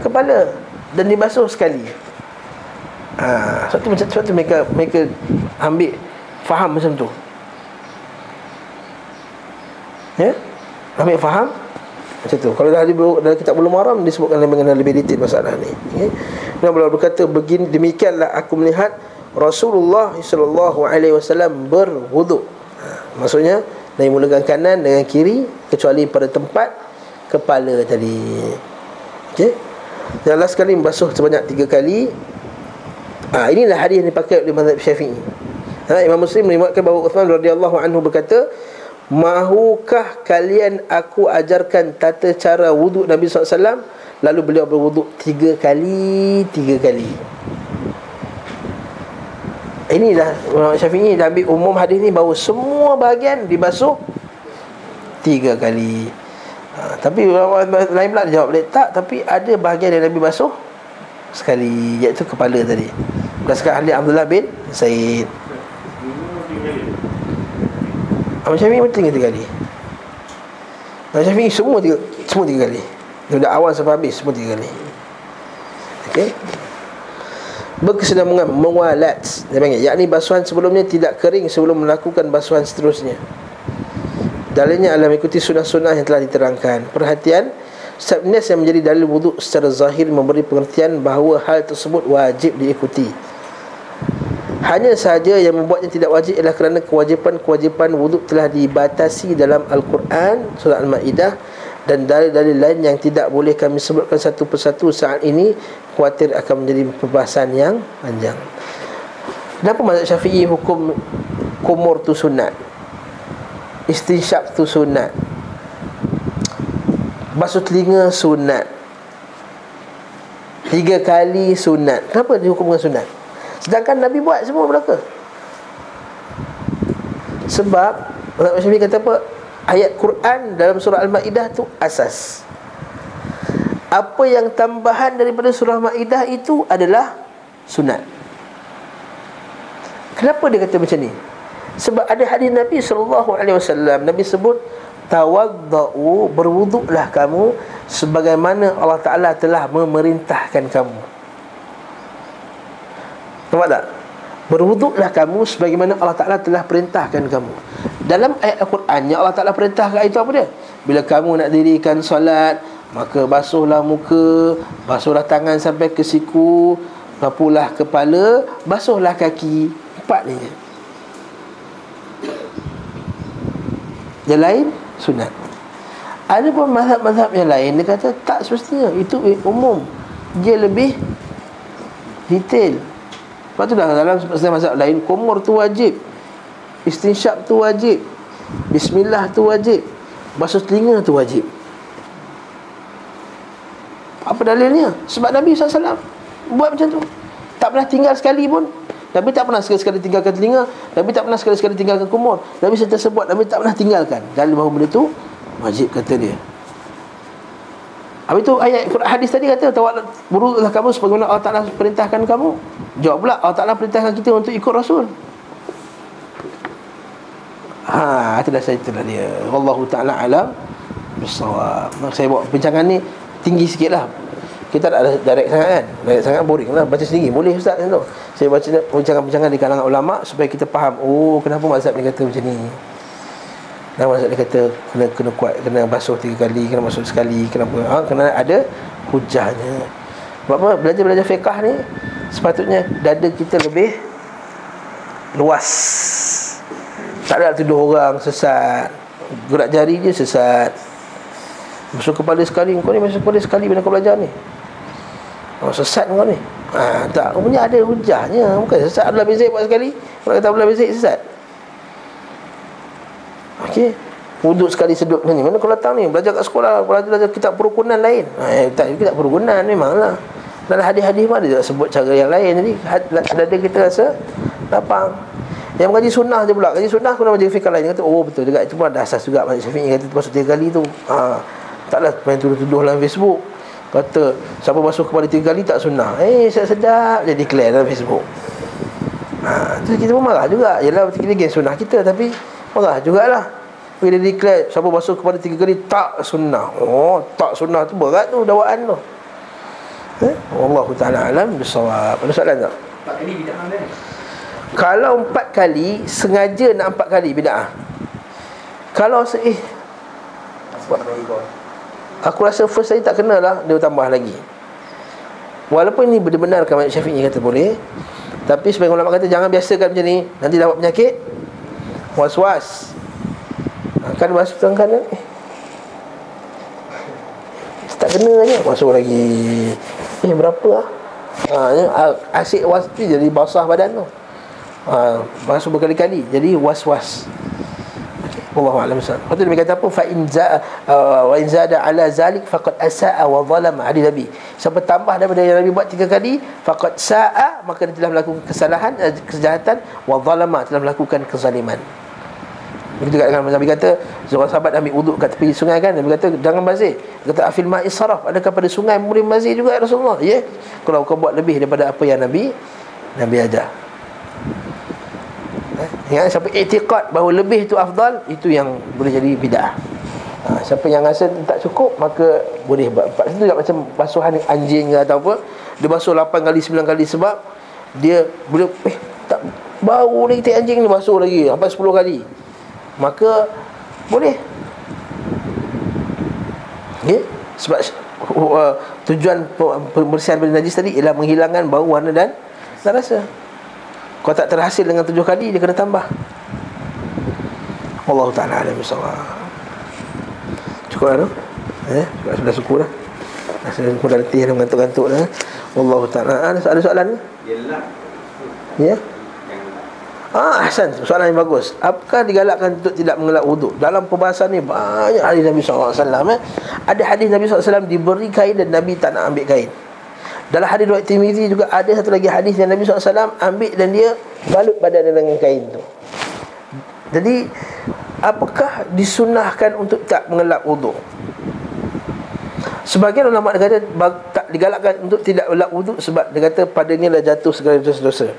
kepala dan dibasuh sekali. Sebab tu mereka ambil faham macam tu. Ambil faham macam tu. Kalau dah dalam kitab Bulughul Maram disebutkan mengenai lebih detail masalah ni. Dan beliau berkata begini, demikianlah aku melihat Rasulullah sallallahu alaihi wasallam berwuduk. Maksudnya dari mulakan kanan dengan kiri kecuali pada tempat kepala tadi. Okey. Dan last sekali membasuh sebanyak 3 kali. Inilah hadis yang dipakai oleh mazhab Syafi'i. Imam Muslim meriwayatkan bahawa Uthman radhiyallahu anhu berkata, mahukah kalian aku ajarkan tata cara wuduk Nabi SAW? Lalu beliau berwuduk 3 kali. Inilah ulama Syafi'i dah ambil umum hadis ni bahawa semua bahagian dibasuh 3 kali. Tapi ulama lain pula jawab tak, tapi ada bahagian yang Nabi basuh sekali, iaitu kepala tadi. Berdasarkan ahli Abdullah bin Said. Imam Syafi'i betul 3 kali. Imam Syafi'i semua 3 kali. Dari awal sampai habis semua 3 kali. Okey. Berkesinambungan mewalat, dia panggil, yakni basuhan sebelumnya tidak kering sebelum melakukan basuhan seterusnya. Dalilnya adalah mengikuti sunnah-sunnah yang telah diterangkan. Perhatian, setiap nas yang menjadi dalil wuduk secara zahir memberi pengertian bahawa hal tersebut wajib diikuti. Hanya sahaja yang membuatnya tidak wajib ialah kerana kewajipan wuduk telah dibatasi dalam Al-Quran, surah Al-Ma'idah, dan dalil-dalil lain yang tidak boleh kami sebutkan satu persatu saat ini, khawatir akan menjadi pembahasan yang panjang. Kenapa mazhab Syafi'i hukum kumur tu sunat, istinsyaq tu sunat, basuh telinga sunat, 3 kali sunat? Kenapa dihukumkan sunat? Sedangkan Nabi buat semua belaka. Sebab mazhab Syafi'i kata apa? Ayat Quran dalam surah Al-Ma'idah tu asas. Apa yang tambahan daripada surah Ma'idah itu adalah sunat. Kenapa dia kata macam ni? Sebab ada hadis Nabi SAW, Nabi sebut, tawadda'u, berwuduklah kamu sebagaimana Allah Ta'ala telah memerintahkan kamu. Nampak tak? Berwuduklah kamu sebagaimana Allah Ta'ala telah perintahkan kamu. Dalam ayat Al-Quran yang Allah Ta'ala perintahkan itu apa dia? Bila kamu nak dirikan solat, maka basuhlah muka, basuhlah tangan sampai ke siku, sapulah kepala, basuhlah kaki. 4 ni je. Yang lain sunat. Ada pun mazhab-mazhab yang lain dia kata tak semestinya, itu umum, dia lebih detail. Lepas tu dah dalam mazhab lain, kumur tu wajib, istinsyaq tu wajib, bismillah tu wajib, basuh telinga tu wajib. Apa dalilnya? Sebab Nabi SAW buat macam tu. Tak pernah tinggal sekali pun. Nabi tak pernah sekali-sekali tinggalkan telinga, Nabi tak pernah sekali-sekali tinggalkan kumur. Nabi sentiasa buat, Nabi tak pernah tinggalkan. Dalil bahawa benda tu wajib, kata dia. Habis tu ayat Quran hadis tadi kata berurutlah kamu sebagaimana Allah Ta'ala perintahkan kamu. Jawab pula, Allah Ta'ala perintahkan kita untuk ikut Rasul. Itulah dia. Wallahu ta'ala alam bissawab. Saya buat perbincangan ni tinggi sikit lah. Kita tak ada direct sangat kan. Direct sangat boring lah. Baca sendiri boleh ustaz tu. Saya baca perbincangan di kalangan ulama' supaya kita faham, kenapa mazhab ni kata macam ni. Dan mazhab dia kata kena kuat, kena basuh 3 kali, kena basuh sekali. Kenapa? Kena ada hujahnya. Sebab apa? Belajar fiqah ni sepatutnya dada kita lebih luas. Tak ada tuduh orang sesat, gerak jari dia sesat, basuh kepala sekali. Kau ni basuh kepala sekali bila kau belajar ni, sesat kau ni. Tak, punya ada hujahnya. Bukan sesat Abdullah bin Zaid buat sekali, kalau kata Abdullah bin Zaid sesat. Okey, wuduk sekali sedut ni. Mana kau datang ni belajar kat sekolah, belajar kitab perukunan lain. Tak, kitab perukunan memanglah. Dalam hadis-hadis mana dia sebut cara yang lain. Jadi dada kita rasa lapang. Yang mengaji sunnah je pula. Kaji sunnah kena menjaga fiqh lain. Kata betul juga. Itu pun ada asas juga. Mazhab Syafi'i kata basuh 3 kali tu. Taklah main tuduh-tuduh dalam Facebook. Kata siapa basuh kepala 3 kali tak sunnah. Sedap jadi declare dalam Facebook. Tu kita pun marah juga. Yelah kita geng sunnah kita, tapi marah jugalah bila dia declare siapa basuh kepala 3 kali tak sunnah. Tak sunnah tu berat tu dakwaan tu. Wallahu ta'ala alam bisawab. Ada soalan tak? 4 kali bid'ah kan? Kalau 4 kali sengaja nak 4 kali bid'ah. Kalau aku rasa first saya tak kena lah, dia tambah lagi. Walaupun ini benar-benarkan Mazhab Syafi'i kata boleh, tapi sebagian ulama kata jangan biasakan macam ni, nanti dapat penyakit was-was. Kan masuk tangan kanan, tak kena je masuk lagi. Berapa lah? Asyik was tu jadi basah badan tu. Masuk berkali-kali jadi was-was. Wallahu a'lam bissawab. Lepas tu dia kata apa? Wa in zada ala zalik faqad asaa wa zalama. Hadis Nabi. Siapa tambah daripada yang Nabi buat 3 kali, faqad saa, maka dia telah melakukan kesalahan, kejahatan, wa zalama, telah melakukan kezaliman. Begitu juga dengan Nabi kata, seorang sahabat ambil wuduk kat tepi sungai kan, Nabi kata jangan bazir. Dia kata afil ma'i saraf, adakah pada sungai boleh bazir juga ya Rasulullah? Ya. Kalau kau buat lebih daripada apa yang Nabi ajar. Yang siapa i'tiqad bahawa lebih itu afdal, itu yang boleh jadi bid'ah. Siapa yang rasa tak cukup, maka boleh buat 4. Itu juga macam basuhan anjing ke atau apa, dia basuh 8 kali 9 kali sebab dia boleh tak bau lagi tai anjing ni, basuh lagi sampai 10 kali, maka boleh. Sebab tujuan pembersihan benda najis tadi ialah menghilangkan bau, warna dan rasa. Kalau tak terhasil dengan 7 kali, dia kena tambah. Wallahu ta'ala alam bissawab. Cukup dah tu? Sudah syukur dah. Rasa dah letih dah, mengantuk-gantuk dah. Wallahu ta'ala. Ada soalan ni? Ya? Ahsan, soalan yang bagus. Apakah digalakkan untuk tidak mengelak wuduk? Dalam perbahasan ni banyak hadis Nabi SAW. Ada hadis Nabi SAW diberi kain dan Nabi tak nak ambil kain. Dalam hadis riwayat Tirmizi juga ada satu lagi hadis yang Nabi SAW ambil dan dia balut badan dengan kain tu. Jadi apakah disunahkan untuk tak mengelak wuduk? Sebagian ulama kata tak digalakkan untuk tidak mengelak wuduk sebab dia kata padanya lah jatuh segala dosa-dosa.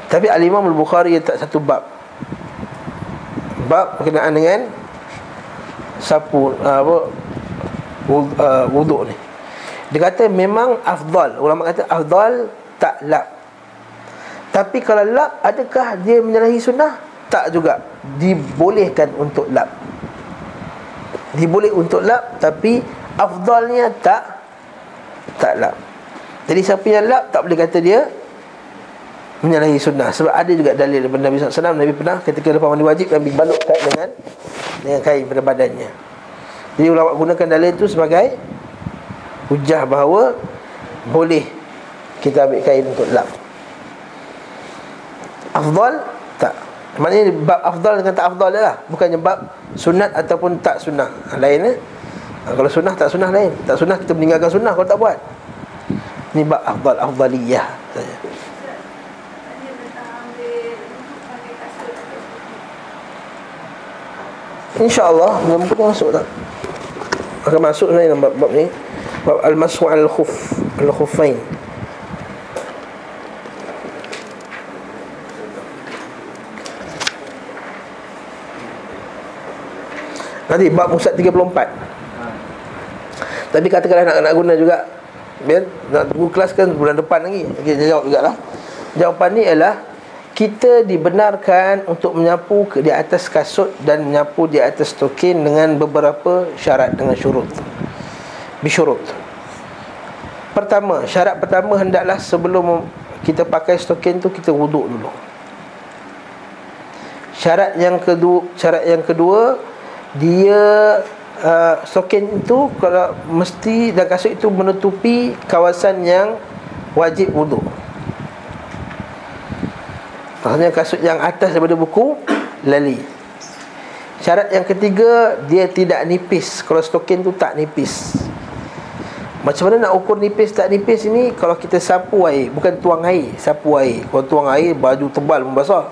Tapi Al-Imam Al-Bukhari tak satu bab berkenaan dengan sapu wuduk ni. Dia kata memang afdal. Ulama kata afdal tak lap. Tapi kalau lap, adakah dia menyalahi sunnah? Tak juga. Dibolehkan untuk lap. Diboleh untuk lap, tapi afdalnya tak lap. Jadi siapa yang lap tak boleh kata dia menyalahi sunnah. Sebab ada juga dalil daripada Nabi SAW. Nabi pernah ketika lepas mandi wajib, Nabi balut kain dengan kain pada badannya. Jadi ulama gunakan dalil itu sebagai hujah bahawa boleh kita ambil kain untuk lap. Afdal tak. Maknanya bab afdal dengan tak afdal dia lah. Bukannya bab sunat ataupun tak sunnah. Lain kalau sunnah tak sunnah lain. Tak sunnah kita meninggalkan sunnah kalau tak buat. Ini bab afdal, afdaliyah saja. InsyaAllah mudah-mudahan masuk tak? akan masuk sebenarnya dalam bab ni, bab al-mashu al-khuffain. Nanti bab Musad 34. Tapi katakanlah nak guna juga, nak tunggu kelas kan bulan depan lagi. Okey, jawab jugalah. Jawapan ni ialah kita dibenarkan untuk menyapu di atas kasut dan menyapu di atas stokin dengan beberapa syarat, dengan syurut. Bisyurut. Pertama, syarat pertama hendaklah sebelum kita pakai stokin tu kita wuduk dulu. Syarat yang kedua dia stokin itu kalau mesti, dan kasut itu menutupi kawasan yang wajib wuduk. Maksudnya kasut yang atas daripada buku lali. Syarat yang ketiga, dia tidak nipis. Kalau stokin tu tak nipis. Macam mana nak ukur nipis tak nipis ini? Kalau kita sapu air, bukan tuang air, sapu air. Kalau tuang air, baju tebal pun basah.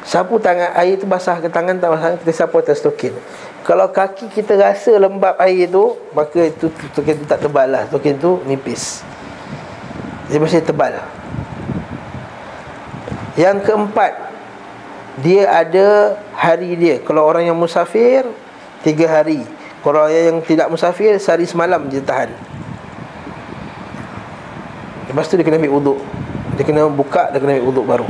Sapu tangan, air tu basah ke tangan tak basah, kita sapu atas stokin. Kalau kaki kita rasa lembab air tu, maka itu stokin tu tak tebal lah, stokin tu nipis. Dia masih tebal. Yang keempat, dia ada hari dia. Kalau orang yang musafir 3 hari. Kalau orang yang tidak musafir sehari semalam dia tahan. Lepas tu dia kena ambil wuduk. Dia kena buka, dia kena ambil wuduk baru.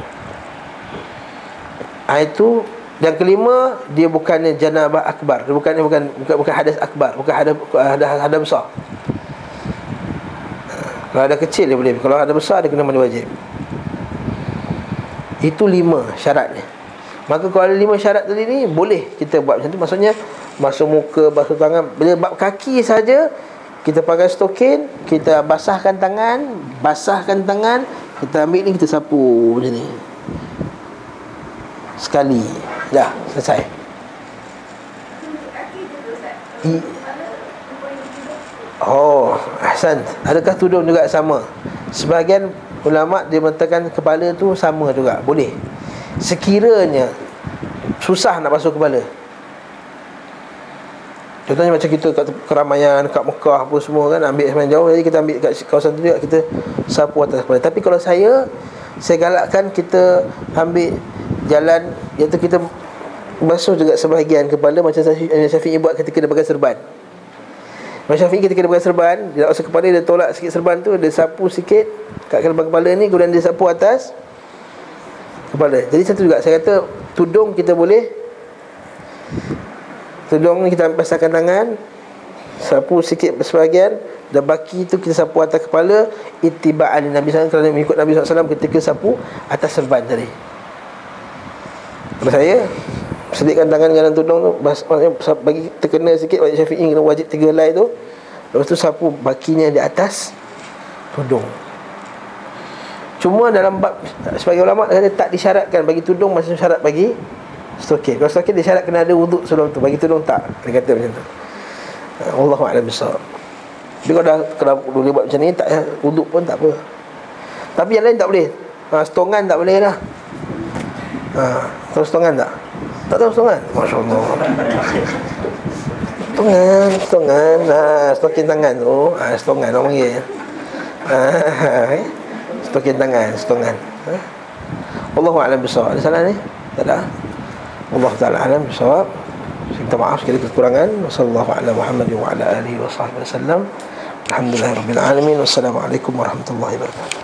Itu. Yang kelima, dia bukannya janabah akbar. Dia bukan hadas akbar, bukan hadas besar. Kalau ada kecil dia boleh. Kalau ada besar dia kena mandi wajib. Itu 5 syaratnya. Maka kalau ada 5 syarat tadi ni, boleh kita buat macam tu. Maksudnya basuh muka, basuh tangan. Bila bab kaki saja, kita pakai stokin, kita basahkan tangan, kita ambil ni, kita sapu macam ni sekali. Dah, selesai. Oh, ahsan. Adakah tudung juga sama? Sebahagian ulama' dia mengatakan kepala tu sama juga, boleh. Sekiranya susah nak basuh kepala. Contohnya macam kita kat keramaian, kat Mekah apa semua kan, ambil semain jauh, jadi kita ambil kat kawasan tu juga, kita sapu atas kepala. Tapi kalau saya galakkan kita ambil jalan, iaitu kita basuh juga sebahagian kepala. Macam Syafi'i buat ketika dia pakai serban. Imam Syafi'i ketika dia pakai serban, dia nak basuh kepala, dia tolak sikit serban tu, dia sapu sikit kat kepala ni, kemudian dia sapu atas kepala. Jadi satu juga, saya kata tudung kita boleh, tudung ni kita basahkan tangan, sapu sikit sebahagian, dan baki tu kita sapu atas kepala, ittiba'an Nabi SAW, kerana mengikut Nabi SAW ketika sapu atas serban tadi. Kalau saya selitkan tangan dengan tudung tu, bagi terkena sikit, wajib Syafi'i kena wajib 3 helai tu. Lepas tu sapu bakinya di atas tudung. Cuma dalam bab, sebagai ulama' kata tak disyaratkan bagi tudung macam syarat bagi stokin. Kalau stokin disyarat kena ada wuduk sebelum tu, bagi tudung tak. Dia kata macam tu. Wallahu a'lam bissawab. Tapi kalau boleh buat macam ni, tak wuduk pun tak apa. Tapi yang lain tak boleh. Setongan tak boleh lah. Tahu setongan tak? Tak tahu setongan? Masya Allah. Setongan. Stokin tangan tu. Setongan orang panggil. Stokin tangan, setongan. Wallahu a'lam bissawab. Ada salah ni? Tak ada. Wallahu ta'ala a'lam bissawab. Minta maaf sekali kekurangan. Wassallallahu ala Muhammadin wa ala alihi wa sahbihi wasallam. Alhamdulillahirabbil alamin. Wassalamualaikum warahmatullahi wabarakatuh.